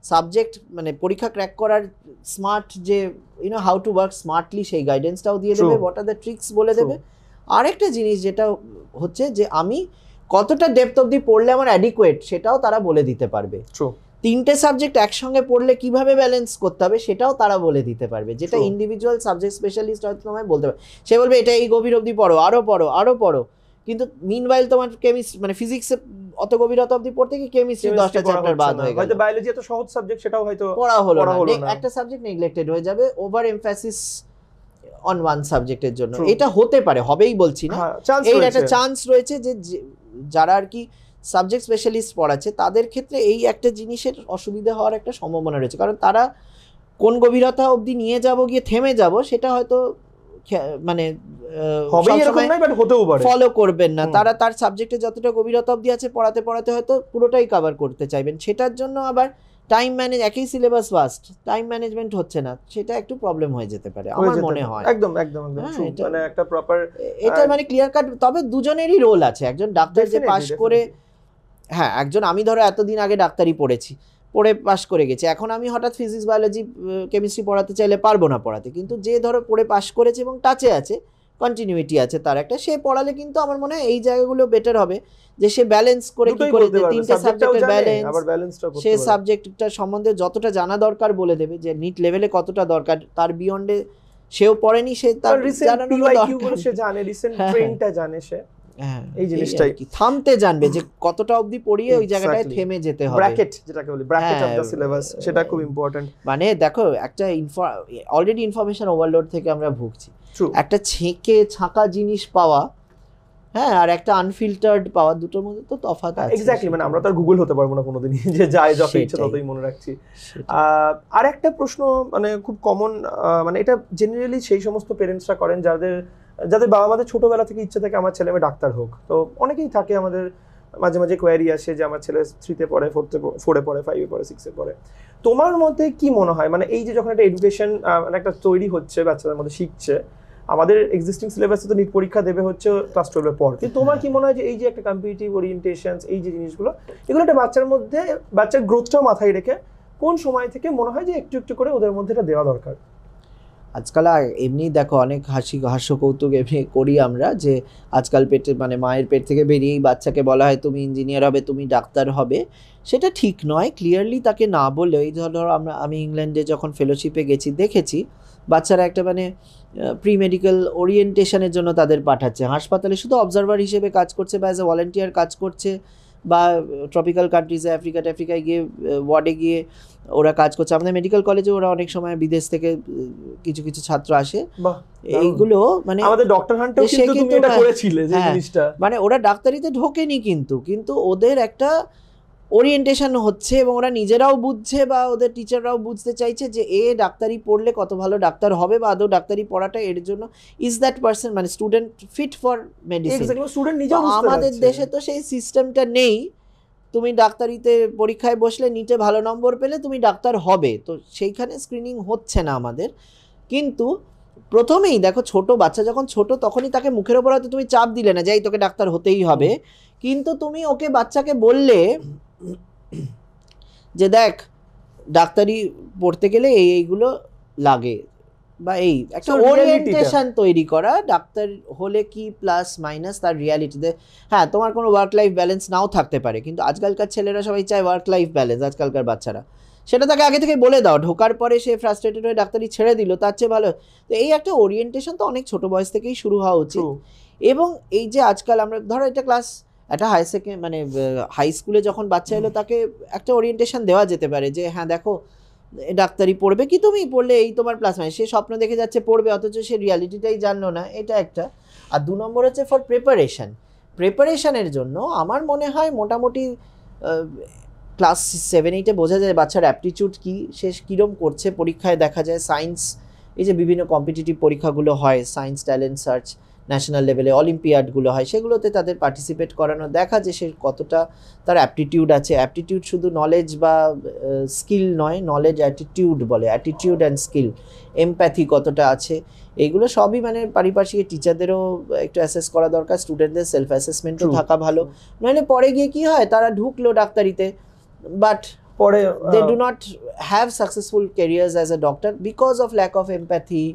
সাবজেক্ট মানে পরীক্ষা ক্র্যাক করার স্মার্ট যে হাউ টু ওয়ার্ক স্মার্টলি সেই গাইডেন্সটাও দিয়ে দেবে, হোয়াট আর দ্য ট্রিক্স বলে দেবে। আরেকটা জিনিস যেটা হচ্ছে যে আমি কতটা ডেপথ অবধি পড়লে আমার অ্যাডিকুয়েট সেটাও তারা বলে দিতে পারবে। তিনটে সাবজেক্ট একসঙ্গে পড়লে কিভাবে ব্যালেন্স করতে হবে সেটাও তারা বলে দিতে পারবে, যেটা ইন্ডিভিজুয়াল সাবজেক্ট স্পেশালিস্ট হয়তো তোমায় বলতে পারবে। সে বলবে এটা এই গভীর অবধি পড়ো, আরো পড়ো, কিন্তু মিনওয়াইল তোমার কেমিস্ট্রি মানে ফিজিক্সে অত গভীরতা অবধি পড়তে কি কেমিস্ট্রি 10টা চ্যাপ্টার বাদ হয়ে গেল, হয়তো বায়োলজি এত সহজ সাবজেক্ট সেটাও হয়তো পড়া হলো না, একটা সাবজেক্ট নেগলেক্টেড হয়ে যাবে, ওভার এমফাসিস অন ওয়ান সাবজেক্টের জন্য। এটা হতে পারে, হবেই বলছি না, এই একটা চান্স রয়েছে যে যারা আর কি সাবজেক্ট স্পেশালিস্ট পড়াচ্ছে তাদের ক্ষেত্রে এই একটা জিনিসের অসুবিধা হওয়ার একটা সম্ভাবনা রয়েছে, কারণ তারা কোন গভীরতা অবধি নিয়ে যাব গিয়ে থেমে যাব সেটা হয়তো মানে ফলো করবেন না, তারা তার সাবজেক্টে যতটা গভীরতা অবধি আছে পড়াতে পড়াতে হয়তো পুরোটাই কভার করতে চাইবেন, সেটার জন্য আবার টাইম ম্যানেজ, একই সিলেবাস ফাস্ট, টাইম ম্যানেজমেন্ট হচ্ছে না, সেটা একটু প্রবলেম হয়ে যেতে পারে আমার মনে হয়। একদম মানে একটা প্রপার এটা মানে ক্লিয়ার কাট। তবে দুজনেরই রোল আছে, একজন ডাক্তার যে পাশ করে, হ্যাঁ একজন আমি ধরো এতদিন আগে ডাক্তারি পড়ে পাশ করে গেছি, এখন আমি হঠাৎ ফিজিক্স বায়োলজি কেমিস্ট্রি পড়াতে চাইলে পারবো না পড়াতে, কিন্তু যে ধরো পড়ে পাশ করেছে এবং টাচে আছে, কন্টিনিউইটি আছে তার একটা, সে পড়ালে কিন্তু আমার মনে হয় এই জায়গাগুলো বেটার হবে, যে সে ব্যালেন্স করে কি করে তিনটে সাবজেক্টের ব্যালেন্স, সে সাবজেক্টটা সম্বন্ধে যতটা জানা দরকার বলে দেবে, যে নিট লেভেলে কতটা দরকার, তার বিয়ন্ডে সেও পড়েনি, সে তার জানে, রিসেন্ট ট্রেন্ডটা জানে, সে এই জিনিসটাই কি থামতে জানবে যে কতটা অবধি পড়িয়ে ওই জায়গাটায় থেমে যেতে হবে, ব্র্যাকেট যেটাকে বলি, ব্র্যাকেট অফ দ্য সিলেবাস, সেটা খুব ইম্পর্টেন্ট। মানে দেখো একটা অলরেডি ইনফরমেশন ওভারলোড থেকে আমরা ভুগছি, একটা ছাঁকা জিনিস পাওয়া, হ্যাঁ, আর একটা আনফিল্টার্ড পাওয়া, দুটোর মধ্যে তো তফাৎ আছে। এক্স্যাক্টলি, মানে আমরা তো আর গুগল হতে পারবো না কোনোদিনই যে যাই যত ইচ্ছা ততই মনে রাখছি। আর একটা প্রশ্ন মানে খুব কমন, মানে এটা জেনারেলি সেই সমস্ত পেরেন্টসরা করেন যাদের বাবা মাদের ছোটবেলা থেকে ইচ্ছা থাকে আমার ছেলে মেয়ে ডাক্তার হোক। তো অনেকেই থাকে, আমাদের মাঝে মাঝে কোয়ারি আসে যে আমার ছেলে 3-তে পড়ে, 4-এ পড়ে, 5-এ পড়ে, 6-এ পড়ে। তোমার মধ্যে কি মনে হয়, মানে এই যে যখন একটা এডুকেশন মানে একটা তৈরি হচ্ছে, বাচ্চাদের মধ্যে শিখছে, আমাদের এক্সিস্টিং সিলেবাসে তো নিট পরীক্ষা দেবে হচ্ছে ক্লাস 12-এর পর, কিন্তু তোমার কি মনে হয় যে এই যে একটা কম্পিটিটিভ ওরিয়েন্টেশন, এই যে জিনিসগুলো, এগুলো একটা বাচ্চার মধ্যে বাচ্চার গ্রোথটাও মাথায় রেখে কোন সময় থেকে মনে হয় যে একটু একটু করে ওদের মধ্যে এটা দেওয়া দরকার? আজকাল এমনি দেখো অনেক হাস্য কৌতুক এমনি করি আমরা, যে আজকাল পেটে মানে মায়ের পেট থেকে বেরিয়েই বাচ্চাকে বলা হয় তুমি ইঞ্জিনিয়ার হবে, তুমি ডাক্তার হবে, সেটা ঠিক নয়। ক্লিয়ারলি তাকে না বলে, এই ধরো আমি ইংল্যান্ডে যখন ফেলোশিপে গেছি দেখেছি বাচ্চারা একটা মানে প্রি মেডিকেল ওরিয়েন্টেশনের জন্য তাদের পাঠাচ্ছে, হাসপাতালে শুধু অবজারভার হিসেবে কাজ করছে বা অ্যাজ এ ভলেন্টিয়ার কাজ করছে, বা ট্রপিক্যাল কান্ট্রিজে আফ্রিকায় গিয়ে ওয়ার্ডে গিয়ে ওরা কাজ করছে। আমাদের মেডিকেল কলেজে ওরা অনেক সময় বিদেশ থেকে কিছু কিছু ছাত্র আসে, এইগুলো মানে আমাদের ডক্টর হান্টেও কিন্তু তুমি এটা করেছিলে যে জিনিসটা, মানে ওরা ডাক্তারিতে ঢোকেনি কিন্তু ওদের একটা ওরিয়েন্টেশন হচ্ছে এবং ওরা নিজেরাও বুঝছে বা ওদের টিচাররাও বুঝতে চাইছে যে এ ডাক্তারি পড়লে কত ভালো ডাক্তার হবে, বা আদৌ ডাক্তারি পড়াটা এর জন্য ইজ দ্যাট পারসন মানে স্টুডেন্ট ফিট ফর মেডিসিন। আমাদের দেশে তো সেই সিস্টেমটা নেই, তুমি ডাক্তারিতে পরীক্ষায় বসলে নিটে ভালো নম্বর পেলে তুমি ডাক্তার হবে, তো সেইখানে স্ক্রিনিং হচ্ছে না আমাদের। কিন্তু প্রথমেই দেখো ছোট বাচ্চা যখন ছোট তখনই তাকে মুখের ওপর হয়তো তুমি চাপ দিলে না যে এই তোকে ডাক্তার হতেই হবে, কিন্তু তুমি ওকে বাচ্চাকে বললে যে দেখ ডাক্তারি পড়তে গেলে এইগুলো লাগে, বা এই একটা ওরিয়েন্টেশন তৈরি করা, ডাক্তার হলে কি প্লাস মাইনাস তার রিয়ালিটিতে। হ্যাঁ, তোমার কোনো ওয়ার্ক লাইফ ব্যালেন্স নাও থাকতে পারে, কিন্তু আজকালকার ছেলেরা সবাই চায় ওয়ার্ক লাইফ ব্যালেন্স, আজকালকার বাচ্চারা, সেটা তাকে আগে থেকে বলে দাও, ঢোকার পরে সে ফ্রাস্ট্রেটেড হয়ে ডাক্তারি ছেড়ে দিল, তার চেয়ে ভালো। তো এই একটা ওরিয়েন্টেশন তো অনেক ছোট বয়স থেকেই শুরু হওয়া উচিত। এবং এই যে আজকাল আমরা ধরো একটা মানে হাই স্কুলে যখন বাচ্চা এলো তাকে একটা ওরিয়েন্টেশন দেওয়া যেতে পারে যে হ্যাঁ দেখো ডাক্তারি পড়বে কি তুমি, পড়লে এই তোমার প্লাস মাইনাস, সে স্বপ্ন দেখে যাচ্ছে পড়বে অথচ সে রিয়ালিটিটাই জানলো না, এটা একটা। আর 2 নম্বর হচ্ছে ফর প্রিপারেশনের জন্য আমার মনে হয় মোটামুটি ক্লাস 7-8-এ বোঝা যায় বাচ্চার অ্যাপটিটিউড কী, সে কীরকম করছে, পরীক্ষায় দেখা যায় সায়েন্স, এই যে বিভিন্ন কম্পিটিটিভ পরীক্ষাগুলো হয়, সায়েন্স ট্যালেন্ট সার্চ, ন্যাশনাল লেভেলে অলিম্পিয়াডগুলো হয়, সেগুলোতে তাদের পার্টিসিপেট করানো, দেখা যে সে কতটা তার অ্যাপটিটিউড আছে। অ্যাপটিটিউড শুধু নলেজ বা স্কিল নয়, নলেজ অ্যাটিটিউড বলে, অ্যাটিটিউড অ্যান্ড স্কিল, এমপ্যাথি কতটা আছে, এইগুলো সবই মানে পারিপার্শ্বিক টিচারদেরও একটু অ্যাসেস করা দরকার, স্টুডেন্টদের সেলফ অ্যাসেসমেন্টও থাকা ভালো। নইলে পরে গিয়ে কী হয়, তারা ঢুকলো ডাক্তারিতে বাট পরে they do not have successful careers as a doctor because of lack of empathy,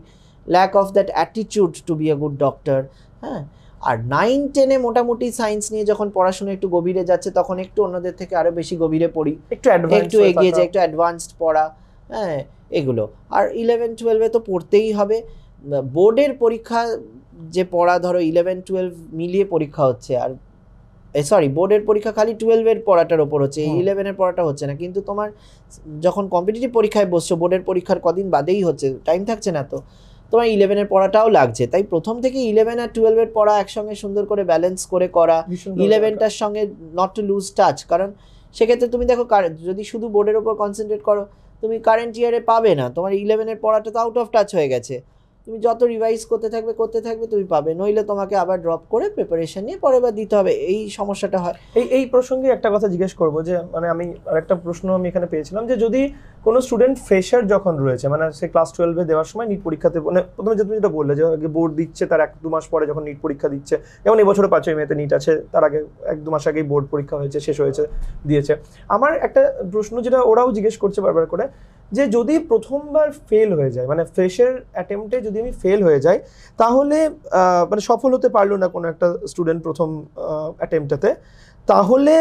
lack of that attitude to be a good doctor. হ্যাঁ, আর 9-10-এ মোটামুটি সায়েন্স নিয়ে যখন পড়াশোনা একটু গভীরে যাচ্ছে তখন একটু অন্যদের থেকে আরো বেশি গভীরে পড়ি, একটু এগিয়ে যায়, একটু অ্যাডভান্সড পড়া, হ্যাঁ এগুলো। আর 11-12-এ তো পড়তেই হবে। বোর্ডের পরীক্ষা যে পড়া, ধরো 11-12 মিলিয়ে পরীক্ষা হচ্ছে, আর সরি বোর্ডের পরীক্ষা খালি 12-এর পড়াটার ওপর হচ্ছে, 11-এর পড়াটা হচ্ছে না। কিন্তু তোমার যখন কম্পিটিটিভ পরীক্ষায় বসছো, বোর্ডের পরীক্ষার কদিন বাদেই হচ্ছে, টাইম থাকছে না, তো তোমার 11-এর পড়াটাও লাগছে। তাই প্রথম থেকে 11 আর 12-এর পড়া একসঙ্গে সুন্দর করে ব্যালেন্স করে করা, 11টার সঙ্গে নট টু লুজ টাচ। কারণ সেক্ষেত্রে তুমি দেখো যদি শুধু বোর্ডের ওপর কনসেন্ট্রেট করো, তুমি কারেন্ট ইয়ারে পাবে না, তোমার 11-এর পড়াটা তো আউট অফ টাচ হয়ে গেছে। তুমি যত রিভাইজ করতে থাকবে তুমি পাবে, নইলে তোমাকে আবার ড্রপ করে প্রিপারেশন নিয়ে পরের বার দিতে হবে, এই সমস্যাটা হয়। এই প্রসঙ্গে একটা কথা জিজ্ঞেস করবো, যে মানে আমি আরেকটা প্রশ্ন আমি এখানে পেয়েছিলাম, যে যদি কোনো স্টুডেন্ট ফ্রেশার যখন রয়েছে, মানে সে ক্লাস 12-এ দেওয়ার সময় নিট পরীক্ষাতে, মানে প্রথমে তুমি যেটা বললে যে বোর্ড দিচ্ছে, তার 1-2 মাস পরে যখন নিট পরীক্ষা দিচ্ছে, যেমন এবছরে 5ই মেতে নিট আছে, তার আগে 1-2 মাস আগেই বোর্ড পরীক্ষা হয়েছে, শেষ হয়েছে, দিয়েছে। আমার একটা প্রশ্ন যেটা ওরাও জিজ্ঞেস করছে বারবার করে, যে যদি প্রথমবার ফেল হয়ে যায়, মানে ফ্রেশার অ্যাটেম্পটে যদি আমি ফেল হয়ে যাই, তাহলে মানে সফল হতে পারলো না কোনো একটা স্টুডেন্ট প্রথম অ্যাটেম্পটেতে, তাহলে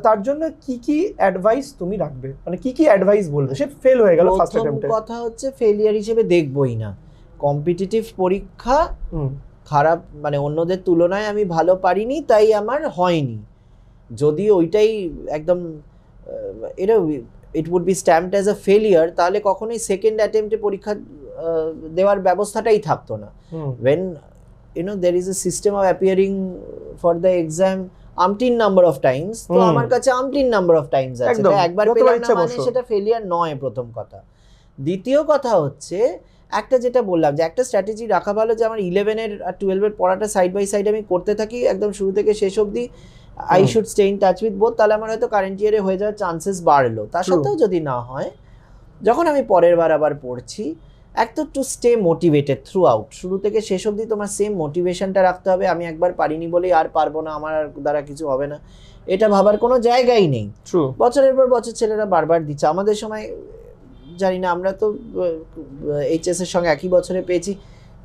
তার জন্য কি কি অ্যাডভাইস তুমি রাখবে, মানে কি কি অ্যাডভাইস বলবে? সে ফেল হয়ে গেল ফার্স্ট অ্যাটেম্পটে। কথা হচ্ছে ফেলিয়ার হিসেবে দেখবই না। কম্পিটিটিভ পরীক্ষা খারাপ, মানে অন্যদের তুলনায় আমি ভালো পারিনি তাই আমার হয়নি, যদি ওইটাই একদম এটা it would be stamped as a failure, তাহলে কখনোই সেকেন্ড অ্যাটেম্পটে পরীক্ষা দেওয়ার ব্যবস্থাটাই থাকতো না। when there is a system of appearing for the exam umpteen number of times, তো আমার কাছে umpteen number of times আছে, একবার পেলাম না মানে সেটা ফেলিয়ার নয়, প্রথম কথা। দ্বিতীয় কথা হচ্ছে, একটা যেটা বললাম যে একটা স্ট্র্যাটেজি রাখা ভালো, যে আমার 11-এর আর 12-এর পড়াটা সাইড বাই সাইড আমি করতে থাকি একদম শুরু থেকে শেষ অবধি, I should stay in touch with both, তাহলে আমার হয়তো কারেন্ট ইয়ারে হয়ে যাওয়ার চান্সেস বাড়লো। তার সত্ত্বেও যদি না হয়, যখন আমি পরের বার আবার পড়ছি, একটা to stay motivated through out, শুরু থেকে শেষ অবধি তোমার সেম মোটিভেশনটা রাখতে হবে। আমি একবার পারিনি বলেই আর পারবো না, আমার দ্বারা কিছু হবে না, এটা ভাবার কোনো জায়গাই নেই। বছরের পর বছর ছেলেরা বারবার দিচ্ছে, আমাদের সময় জানি না, আমরা তো এইচএস এর সঙ্গে একই বছরে পেয়েছি,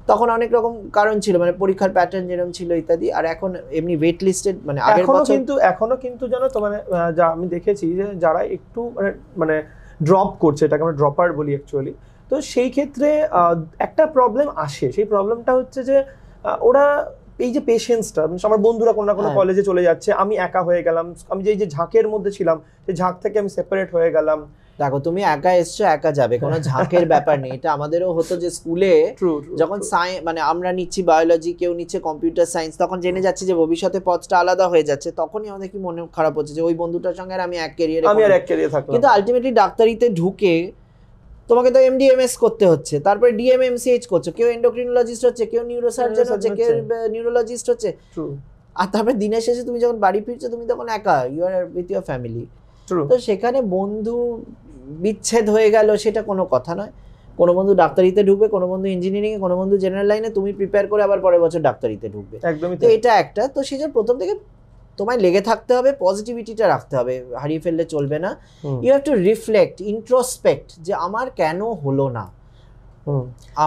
তখন অনেক রকম কারণ ছিল, মানে পরীক্ষার প্যাটার্ন যেরকম ছিল ইত্যাদি। আর এখন এমনি ওয়েট লিস্টেড, মানে আগের বছর এখনো কিন্তু জানো তো, মানে যা আমি দেখেছি যে যারা একটু মানে ড্রপ করছে, এটাকে আমরা ড্রপার বলি অ্যাকচুয়ালি, তো সেই ক্ষেত্রে একটা প্রবলেম আসে, সেই প্রবলেমটা হচ্ছে যে ওরা এই যে পেশেন্সটা, আমার বন্ধুরা কোনো না কোনো কলেজে চলে যাচ্ছে, আমি একা হয়ে গেলাম, আমি যে ঝাঁকের মধ্যে ছিলাম সেই ঝাঁক থেকে আমি সেপারেট হয়ে গেলাম। দেখো তুমি একা এসছো, একা যাবে, কোনো ঝাঁকের ব্যাপার নেই। এটা আমাদেরও হতো যে স্কুলে যখন মানে আমরা নিচ্ছি বায়োলজি, কেউ নিচ্ছে কম্পিউটার সায়েন্স, তখন জেনে যাচ্ছি যে ভবিষ্যতে পথটা আলাদা হয়ে যাচ্ছে, তখনই আমাদের কি মনে খারাপ হচ্ছে যে ওই বন্ধুটার সঙ্গে আমি এক ক্যারিয়ারে থাকলাম। কিন্তু আলটিমেটলি ডাক্তারিতে ঢুকে তোমাকে তো এমডিএমএস করতে হচ্ছে, তারপরে ডিএমএমসিএইচ করছো, কেউ এন্ডোক্রিনোলজিস্ট হচ্ছে, কেউ নিউরোসার্জন হচ্ছে, কেউ নিউরোলজিস্ট হচ্ছে, আর তারপরে দিনের শেষে তুমি যখন বাড়ি ফিরছো, তুমি তখন একা, you are with your family. তো সেখানে বন্ধু বিচ্ছেদ হয়ে গেল, সেটা কোনো কথা নয়। কোনো বন্ধু ডাক্তারিতে ঢুকবে, কোনো বন্ধু ইঞ্জিনিয়ারিং এ, কোনো বন্ধু জেনারেল লাইনে, তুমি প্রিপেয়ার করে আবার পরের বছর ডাক্তারিতে ঢুকবে। তো এটা একটা, তো সেই জন্য প্রথম থেকে তোমায় লেগে থাকতে হবে, পজিটিভিটিটা রাখতে হবে, হারিয়ে ফেললে চলবে না। You have to reflect, introspect, যে আমার কেন হলো না,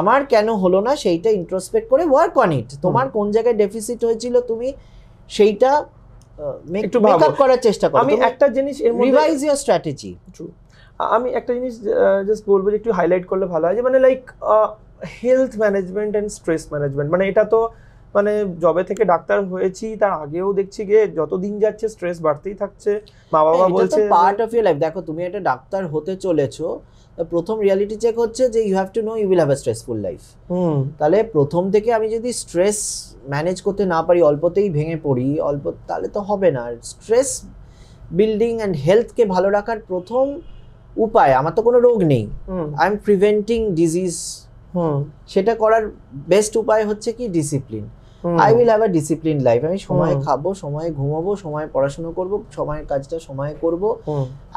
আমার কেন হলো না সেইটা ইন্ট্রোস্পেক্ট করে ওয়ার্ক অন ইট। তোমার কোন জায়গায় ডেফিসিট হয়েছিল তুমি সেইটা একটু মেকআপ করার চেষ্টা করো। আমি একটা জিনিস এর মধ্যে রিভাইজ ইওর স্ট্র্যাটেজি। আমি একটা জিনিস জাস্ট বলবো, যে একটু হাইলাইট করলে ভালো হয়, যে মানে like health management and stress management, মানে এটা তো মানে যবে থেকে ডাক্তার হয়েছি তার আগেও দেখছি গিয়ে যত দিন যাচ্ছে স্ট্রেস বাড়তেই থাকছে। মা বাবা বলছে পার্ট অফ ইওর লাইফ। দেখো তুমি একটা ডাক্তার হতে চলেছো, প্রথম রিয়ালিটি চেক হচ্ছে যে you have to know you will have a stressful life. তাহলে প্রথম থেকে আমি যদি স্ট্রেস ম্যানেজ করতে না পারি, অল্পতেই ভেঙে পড়ি, তাহলে তো হবে না। স্ট্রেস বিল্ডিং অ্যান্ড হেলথকে ভালো রাখার প্রথম উপায়, আমার তো কোনো রোগ নেই, আই এম প্রিভেন্টিং ডিজিজ, সেটা করার বেস্ট উপায় হচ্ছে কি discipline. I will have a discipline life. আমি সময়ে খাবো, সময়ে ঘুমাবো, সময়ে পড়াশোনা করব, সময়ের কাজটা সময়ে করব,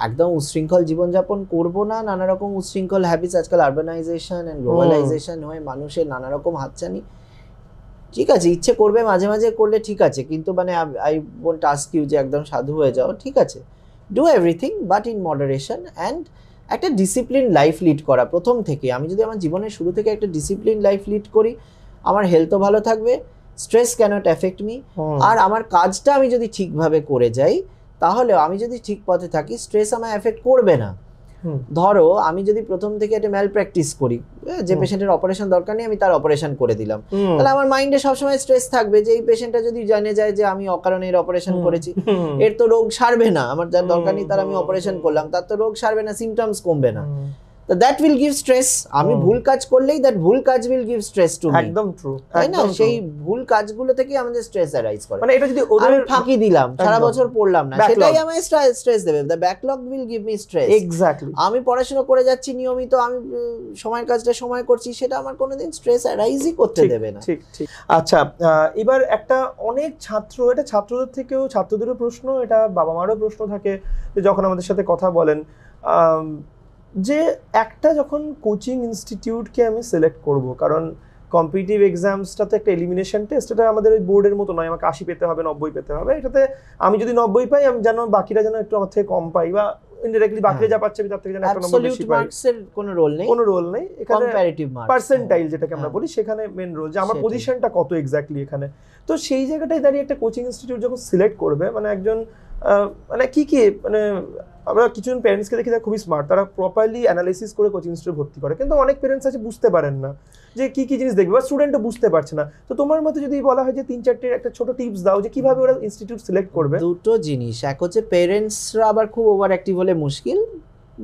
একদম উচ্ছৃঙ্খল জীবনযাপন করব না। নানা রকম উচ্ছৃঙ্খল হ্যাবিটস, আজকাল আরবানাইজেশন এন্ড গ্লোবালাইজেশন হয়ে মানুষের নানা রকম হাতছানি, ঠিক আছে ইচ্ছে করবে মাঝে মাঝে করলে ঠিক আছে, কিন্তু মানে আই ওন্ট আস্ক ইউ যে একদম সাধু হয়ে যাও, ঠিক আছে, do everything but in moderation and একটা ডিসিপ্লিন লাইফ লিড করা প্রথম থেকে। আমি যদি আমার জীবনের শুরু থেকে একটা ডিসিপ্লিন লাইফ লিড করি, আমার হেলথও ভালো থাকবে, স্ট্রেস ক্যানট এফেক্ট মি। আর আমার কাজটা আমি যদি ঠিকভাবে করে যাই, তাহলে আমি যদি ঠিক পথে থাকি, স্ট্রেস আমায় এফেক্ট করবে না। ধরো আমি যদি প্রথম থেকে একটা ম্যাল প্র্যাকটিস করি, যে পেশেন্টের অপারেশন দরকার নেই আমি তার অপারেশন করে দিলাম, তাহলে আমার মাইন্ডে সবসময় স্ট্রেস থাকবে যে এই পেশেন্টটা যদি জানে যায় যে আমি অকারণে এর অপারেশন করেছি, এর তো রোগ সারবে না, আমার যার দরকার নেই তার আমি অপারেশন করলাম, তার তো রোগ সারবে না, সিমটমস কমবে না, দ্যাট উইল গিভ স্ট্রেস। আমি ভুল কাজ করলেই দ্যাট ভুল কাজ will give stress to me. একদম ট্রু, তাই না? সেই ভুল কাজগুলো থেকে আমাদের স্ট্রেস অ্যারাইজ করে। মানে এটা যদি ওদের ফাঁকি দিলাম, সারা বছর পড়লাম না, সেটাই আমায় স্ট্রেস দেবে। The backlog will give me stress. Exactly. আমি পড়াশোনা করে যাচ্ছি নিয়মিত, আমি সময়ের কাজটা সময় করছি, সেটা আমার কোনোদিন স্ট্রেস অ্যারাইজই করতে দেবে না। ঠিক ঠিক। আচ্ছা, এবার একটা অনেক ছাত্র, এটা ছাত্রদের থেকেও, ছাত্রদেরও প্রশ্ন, এটা বাবা মারও প্রশ্ন থাকে যে যখন আমাদের সাথে কথা বলেন, যে একটা যখন কোচিং ইনস্টিটিউটকে আমি সিলেক্ট করব, কারণ কম্পিটিটিভ এক্সামসটা তো একটা এলিমিনেশন টেস্ট, এটা আমাদের ওই বোর্ডের মতো নয় আমাকে 80 পেতে হবে 90 পেতে হবে। এটাতে আমি যদি 90 পাই, আমি যেন বাকিরা যেন একটু আমার থেকে কম পাই, বা ইনডাইরেক্টলি বাকিরা যা পাচ্ছে আমি তার থেকে যেন একটা নম্বর বেশি পাই। মার্কসের কোনো রোল নেই, কোনো রোল নেই এখানে, কম্পারেটিভ মার্কস, পার্সেন্টাইল যেটাকে আমরা বলি, সেখানে মেন রোল যে আমার পজিশনটা কত এক্স্যাক্টলি এখানে। তো সেই জায়গাটায় দাঁড়িয়ে একটা কোচিং ইনস্টিটিউট যখন সিলেক্ট করবে, মানে একজন মানে কি মানে আমরা কিছুজন প্যারেন্টসকে দেখি তারা খুবই স্মার্ট, তারা প্রপারলি অ্যানালাইসিস করে কোচিং ইনস্টিটিউটে ভর্তি করে, কিন্তু অনেক প্যারেন্টস আছে বুঝতে পারেন না যে কি কি জিনিস দেখবে, বা স্টুডেন্টও বুঝতে পারছে না। তো তোমার মতে যদি বলা হয় যে 3-4টে একটা ছোট টিপস দাও যে কিভাবে ওরা ইনস্টিটিউট সিলেক্ট করবে। দুটো জিনিস, এক হচ্ছে প্যারেন্টসরা আবার খুব ওভার অ্যাক্টিভ হলে মুশকিল,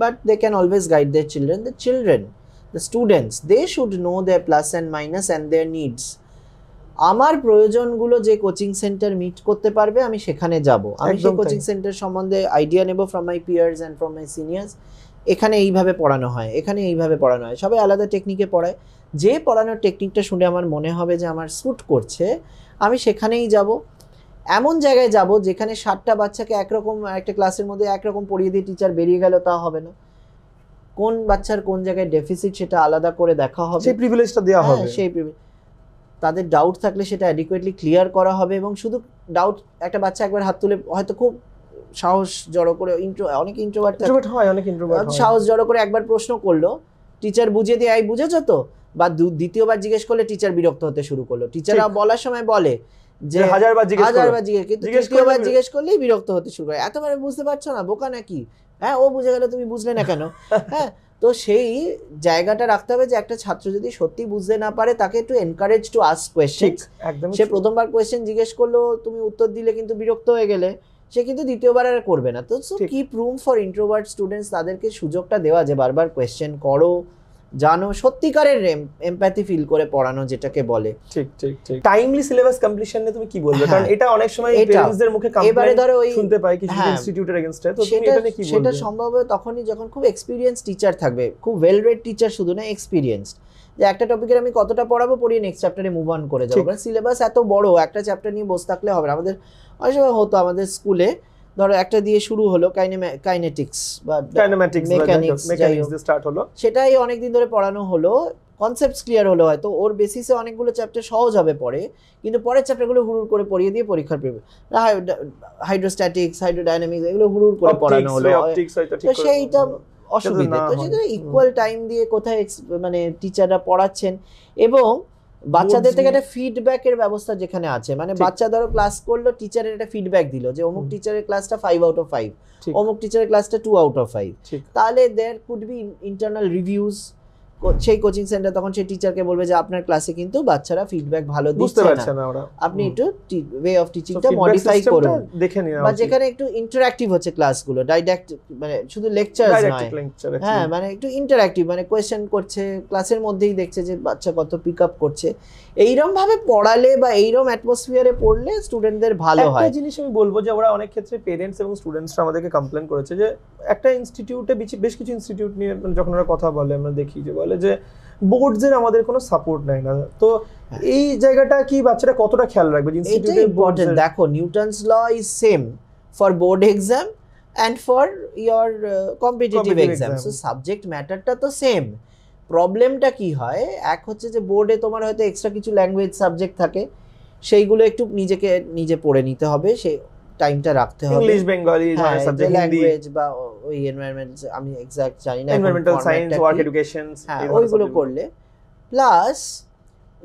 but they can always guide their children, the students, they should know their plus and minus and their needs. আমার প্রয়োজনগুলো যে কোচিং সেন্টার মিট করতে পারবে আমি সেখানে যাব, আমি সেই কোচিং সেন্টার সম্বন্ধে আইডিয়া নেব from my peers and from my seniors. এখানে এইভাবে পড়ানো হয়, এখানে এইভাবে পড়ানো হয়, সবাই আলাদা টেকনিকে পড়ায়, যে পড়ানোর টেকনিকটা শুনে আমার মনে হবে যে আমার স্যুট করছে, আমি সেখানেই যাব। এমন জায়গায় যাব যেখানে 60টা বাচ্চাকে একরকম একটা ক্লাসের মধ্যে একরকম পড়িয়ে দিয়ে টিচার বেরিয়ে গেল, তা হবে না। কোন বাচ্চার কোন জায়গায় ডেফিসিট সেটা আলাদা করে দেখা হবে, সেই প্রিভিলেজটা দেওয়া হবে, সেই তাদের ডাউট থাকলে সেটা অ্যাডিকুয়েটলি ক্লিয়ার করা হবে। এবং শুধু ডাউট, একটা বাচ্চা একবার হাত তুলে হয়তো খুব সাহস জড়ো করে, অনেক ইন্ট্রোভার্ট হয়, অনেক ইন্ট্রোভার্ট হয়, সাহস জড়ো করে একবার প্রশ্ন করলো, টিচার বুঝিয়ে দিয়ে এই বুঝেছো তো, বা দ্বিতীয়বার জিজ্ঞেস করলে টিচার বিরক্ত হতে শুরু করলো। টিচাররা বলার সময় বলে যে হাজারবার জিজ্ঞেস, কিন্তু তৃতীয়বার জিজ্ঞেস করলেই বিরক্ত হতে শুরু করে, এতবার বুঝতে পারছো না, বোকা নাকি, হ্যাঁ ও বুঝে গেল তুমি বুঝলে না কেন। হ্যাঁ, তো সেই জায়গাটা রাখতে হবে যে একটা ছাত্র যদি সত্যি বুঝতে না পারে, তাকে একটু এনকারেজ টু আস্ক কোয়েশ্চেন। সে প্রথমবার কোয়েশ্চেন জিজ্ঞেস করলো, তুমি উত্তর দিলে কিন্তু বিরক্ত হয়ে গেলে, সে কিন্তু দ্বিতীয়বার আর করবে না। তো keep room for introvert students, তাদেরকে সুযোগটা দেওয়া যে বারবার কোয়েশ্চেন করো, জানো, সত্যিকারের এমপ্যাথি ফিল করে পড়ানো যেটাকে বলে। ঠিক ঠিক ঠিক। টাইমলি সিলেবাস কমপ্লিশন নিয়ে তুমি কি বলবে? কারণ এটা অনেক সময় প্যারেন্টসদের মুখে কমপ্লেইন শুনতে পাই কিছু ইনস্টিটিউটের এগেইনস্টে। তো তুমি এটা নিয়ে কি বলবে? সেটা সম্ভব হবে তখনই যখন খুব এক্সপেরিয়েন্স টিচার থাকবে, খুব ওয়েল রেড টিচার, শুধু না এক্সপেরিয়েন্সড, যে একটা টপিকের আমি কতটা পড়াবো, পড়িয়ে নেক্সট চ্যাপ্টারে মুভ অন করে যাবো। কারণ সিলেবাস এত বড়, একটা চ্যাপ্টার নিয়ে বসে থাকলে হবে না। আমাদের অনেক সময় হতো আমাদের স্কুলে, ধরো একটা দিয়ে শুরু হলো কাইনেটিক্স বা মেকানিক্স দিয়ে স্টার্ট হলো, সেটাই অনেকদিন ধরে পড়ানো হলো, কনসেপ্টস ক্লিয়ার হলো, হয়তো ওর বেসিসে অনেকগুলো চ্যাপ্টার সহজ হবে পরে, কিন্তু পরের চ্যাপ্টারগুলো হুড়ুড় করে পড়িয়ে দিয়ে পরীক্ষার হাইড্রোস্ট্যাটিক্স, হাইড্রোডাইনামিক্স এগুলো হুড়ুড় করে পড়ানো হলো, তো সেইটা অসুবিধা। তো সেটা ইকুয়াল টাইম দিয়ে কোথায় মানে টিচাররা পড়াচ্ছেন, এবং বাচ্চাদের থেকে একটা ফিডব্যাকের ব্যবস্থা যেখানে আছে, মানে বাচ্চা ধরো ক্লাস করলো, টিচারের একটা ফিডব্যাক দিল যে অমুক টিচারের ক্লাসটা 5 আউট অফ 5, অমুক টিচারের ক্লাসটা 2 আউট অফ 5, তাহলে there could be internal reviews. সেই কোচিং সেন্টার তখন সেই টিচারকে বলবে যে আপনার ক্লাসে কিন্তু বাচ্চারা ফিডব্যাক ভালো দিচ্ছে না, আপনি একটু ওয়ে অফ টিচিংটা মডিফাই করুন, দেখে নিন। বা যেখানে একটু ইন্টারঅ্যাক্টিভ হচ্ছে ক্লাসগুলো, ডাইরেক্ট মানে শুধু লেকচার নয়, হ্যাঁ মানে একটু ইন্টারঅ্যাক্টিভ, মানে কোয়েশ্চেন করছে, ক্লাসের মধ্যেই দেখছে যে বাচ্চা কত পিক আপ করছে। এইরকম ভাবে পড়ালে বা এইরকম অ্যাটমসফিয়ারে পড়লে স্টুডেন্টদের ভালো হয়। একটা জিনিস আমি বলবো যে ওরা অনেক ক্ষেত্রে পেরেন্টস এবং স্টুডেন্টসরা আমাদেরকে কমপ্লেন করেছে যে একটা ইনস্টিটিউটে, বেশ কিছু ইনস্টিটিউট নিয়ে যখন ওরা কথা বলে, আমরা দেখি যে বলে যে বোর্ডসের আমাদের কোনো সাপোর্ট নাই না। তো এই জায়গাটা কি বাচ্চারা কতটা খেয়াল রাখবে? এটা ইম্পর্টেন্ট। দেখো, Newton's law is same for board exam and for your competitive exam, so subject ম্যাটারটা তো সেম। প্রবলেমটা কি হয়, এক হচ্ছে যে বোর্ডে তোমার হয়তো এক্সট্রা কিছু ল্যাঙ্গুয়েজ সাবজেক্ট থাকে, সেইগুলো একটু নিজে পড়ে নিতে হবে, সেই টাইমটা রাখতে হবে। ইংলিশ, বেঙ্গলি, সাবজেক্ট, ল্যাঙ্গুয়েজ বা ওই এনভায়রনমেন্ট, আমি এক্সাক্ট জানি না, এনভায়রনমেন্টাল সায়েন্স, ওয়ার্ক এডুকেশন, ওইগুলো করলে, প্লাস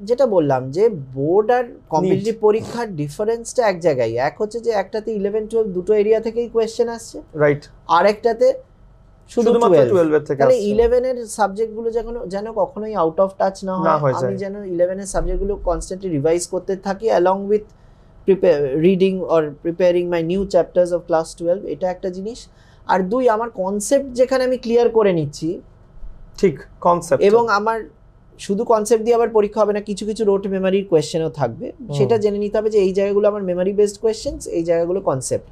যেটা বললাম যে বোর্ড আর কম্পিটিটিভ পরীক্ষার ডিফারেন্সটা এক জায়গায়। এক হচ্ছে যে একটাতে 11-12 দুটো এরিয়া থেকেই কোয়েশ্চেন আসছে, রাইট, আর একটাতে শুধুমাত্র 12 এর থেকে তাহলে আসছে। 11 এর সাবজেক্টগুলো যেন কখনোই আউট অফ টাচ না হয়, আমি যেন 11 এর সাবজেক্টগুলো কনস্ট্যান্টলি রিভাইজ করতে থাকি along with reading or preparing my new chapters of class 12, এটা একটা জিনিস। আর দুই, আমার কনসেপ্ট যেখানে আমি ক্লিয়ার করে নিচ্ছি, ঠিক কনসেপ্ট, এবং আমার শুধু কনসেপ্ট দিয়ে আবার পরীক্ষা হবে না, কিছু কিছু রোট মেমোরির কোয়েশ্চেনও থাকবে, সেটা জেনে নিতে হবে যে এই জায়গাগুলো আমার মেমোরি বেসড কোয়েশ্চেনস, এই জায়গাগুলো কনসেপ্ট।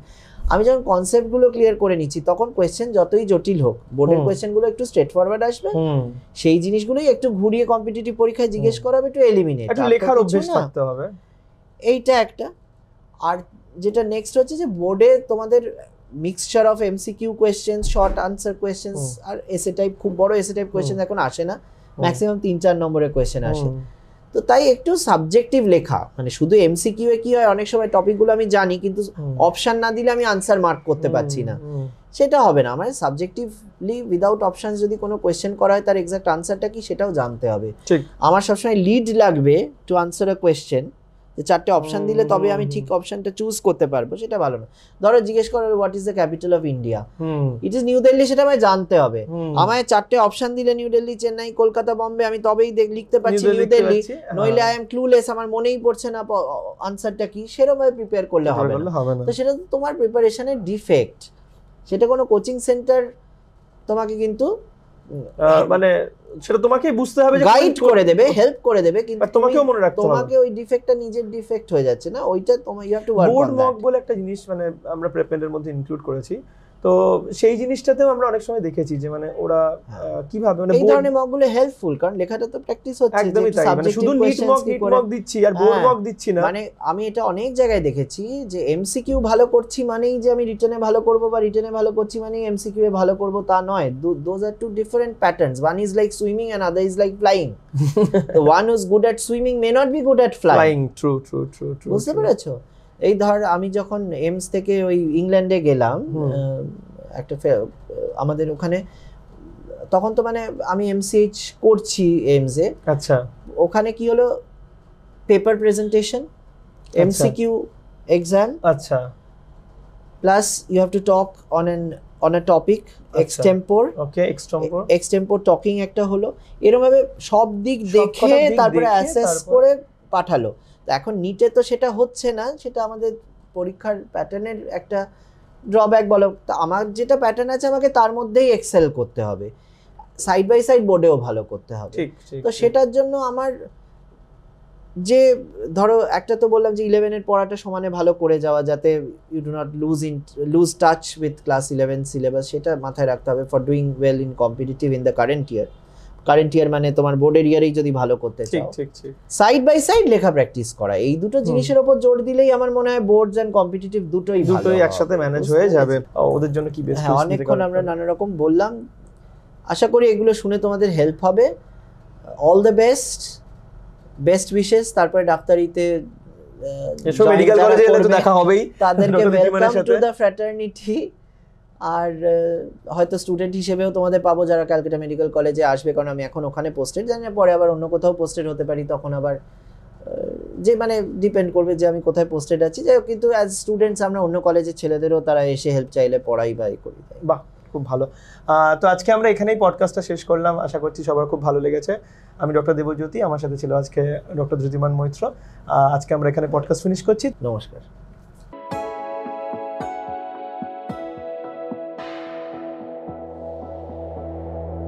আমি যখন কনসেপ্টগুলো ক্লিয়ার করে নিচ্ছি তখন কোয়েশ্চেন যতই জটিল হোক, বোর্ডের কোয়েশ্চেনগুলো একটু স্ট্রেট ফরওয়ার্ড আসবে, সেই জিনিসগুলোই একটু ঘুরিয়ে কম্পিটিটিভ পরীক্ষায় জিজ্ঞেস করা হবে, একটু এলিমিনেট, একটু লেখার অভ্যাস থাকতে হবে, এইটা একটা। আর যেটা নেক্সট হচ্ছে যে বোর্ডে তোমাদের mixture of MCQ question, short answer questions আর এসএ টাইপ, খুব বড় এসএ টাইপ কোয়েশ্চেন এখন আসে না, ম্যাক্সিমাম 3-4 নম্বরের কোয়েশ্চেন আসে। তো তাই একটু সাবজেক্টিভ লেখা, মানে শুধু এমসিকিউ এ কি হয়, অনেক সময় টপিকগুলো আমি জানি কিন্তু অপশন না দিলে আমি আনসার মার্ক করতে পারছি না, সেটা হবে না। আমার সাবজেক্টিভলি উইদাউট অপশন যদি কোনো কোয়েশ্চেন করা হয় তার এক্সাক্ট আনসারটা কি সেটাও জানতে হবে। আমার সবসময় লিড লাগবে টু আনসার আ কোয়েশ্চেন, যে 4টে অপশন দিলে তবে আমি ঠিক অপশনটা চুজ করতে পারবো, সেটা ভালো না। ধরো জিজ্ঞেস করো what is the capital of India, it is new Delhi, সেটা আমায় জানতে হবে। আমায় 4টে অপশন দিলে নিউ দিল্লি, চেন্নাই, কলকাতা, বম্বে, আমি তবেই লিখতে পারছি নিউ দিল্লি, নইলে আই এম ক্লুলেস, আমার মনেই পড়ছে না আনসারটা কি, সেরকম ভাবে প্রিপেয়ার করলে হবে না। তো সেটা তো তোমার প্রিপারেশনের ডিফেক্ট, সেটা কোনো কোচিং সেন্টার তোমাকে কিন্তু মানে সেটা তোমাকেই বুঝতে হবে, গাইড করে দেবে, হেল্প করে দেবে, কিন্তু তোমাকেও মনে রাখতে হবে, তোমাকে ওই ডিফেক্টটা নিজের ডিফেক্ট হয়ে যাচ্ছে না, ওইটা তোমার you have to work on that. Board mock বলে একটা জিনিস মানে আমরা প্রেপেন্টের মধ্যে ইনক্লুড করেছি, তো সেই জিনিসটাতেও আমরা অনেক সময় দেখেছি যে মানে ওরা কিভাবে মানে এই ধরনের মকগুলো হেল্পফুল, কারণ লেখাটা তো প্র্যাকটিস হচ্ছে, একদমই তাই, মানে শুধু নিট মক দিচ্ছি আর বোর্ড মক দিচ্ছি না। মানে আমি এটা অনেক জায়গায় দেখেছি যে এমসিকিউ ভালো করছি মানেই যে আমি রিটেনে ভালো করব, বা রিটেনে ভালো করছি মানেই এমসিকিউ এ ভালো করব, তা নয়। Those are two different patterns, one is like swimming and other is like flying. The one who is good at swimming may not be good at flying. True, বুঝতে পেরেছো? এই ধর আমি যখন এমস থেকে ওই ইংল্যান্ডে গেলাম, একটা আমাদের ওখানে তখন তো মানে আমি এমসিএইচ করছি এমস এ, আচ্ছা, ওখানে কি হলো, পেপার প্রেজেন্টেশন, এমসিকিউ এক্সাম, আচ্ছা, plus you have to talk on a topic, extempore, okay, extempore talking একটা হলো, এরকম ভাবে সব দিক দেখে তারপরে অ্যাসেস করে পাঠালো। তো এখন নিটে তো সেটা হচ্ছে না, সেটা আমাদের পরীক্ষার প্যাটার্নের একটা ড্রব্যাক বলো। তো আমার যেটা প্যাটার্ন আছে আমাকে তার মধ্যেই এক্সেল করতে হবে, সাইড বাই সাইড বোর্ডেও ভালো করতে হবে। তো সেটার জন্য আমার যে ধরো একটা তো বললাম যে 11 এর পড়াটা সমানে ভালো করে যাওয়া, যাতে you do not lose touch with class 11 syllabus, সেটা মাথায় রাখতে হবে for doing well in competitive in the current year মানে তোমার বোর্ডের ইয়ারেই যদি ভালো করতে চাও, সাইড বাই সাইড লেখা প্র্যাকটিস করা, এই দুটো জিনিসের উপর জোর দিলেই আমার মনে হয় বোর্ডস এন্ড কম্পিটিটিভ দুটোই একসাথে ম্যানেজ হয়ে যাবে। ওদের জন্য কি বেস্ট, অনেকক্ষণ আমরা নানা রকম বললাম, আশা করি এগুলো শুনে তোমাদের হেল্প হবে। All the best wishes. তারপরে ডাক্তারিতে মেডিকেল কলেজে এলে তো দেখা হবেই, তাদেরকে ওয়েলকাম টু দ্য ফ্র্যাটার্নিটি। আর হয়তো স্টুডেন্ট হিসেবেও তোমাদের পাবো যারা ক্যালকাটা মেডিকেল কলেজে আসবে, কারণ আমি এখন ওখানে পোস্টেড, জানি না পরে আবার অন্য কোথাও পোস্টেড হতে পারি, তখন আবার যে মানে ডিপেন্ড করবে যে আমি কোথায় পোস্টেড আছি, যাই হোক। কিন্তু অ্যাজ স্টুডেন্টস আমরা অন্য কলেজের ছেলেদেরও তারা এসে হেল্প চাইলে পড়াই বাই করি। বাহ, খুব ভালো। তো আজকে আমরা এখানেই পডকাস্টটা শেষ করলাম, আশা করছি সবার খুব ভালো লেগেছে। আমি ডক্টর দেবজ্যোতি, আমার সাথে ছিল আজকে ডক্টর ধৃতিমান মৈত্র। আজকে আমরা এখানে পডকাস্ট ফিনিশ করছি। নমস্কার।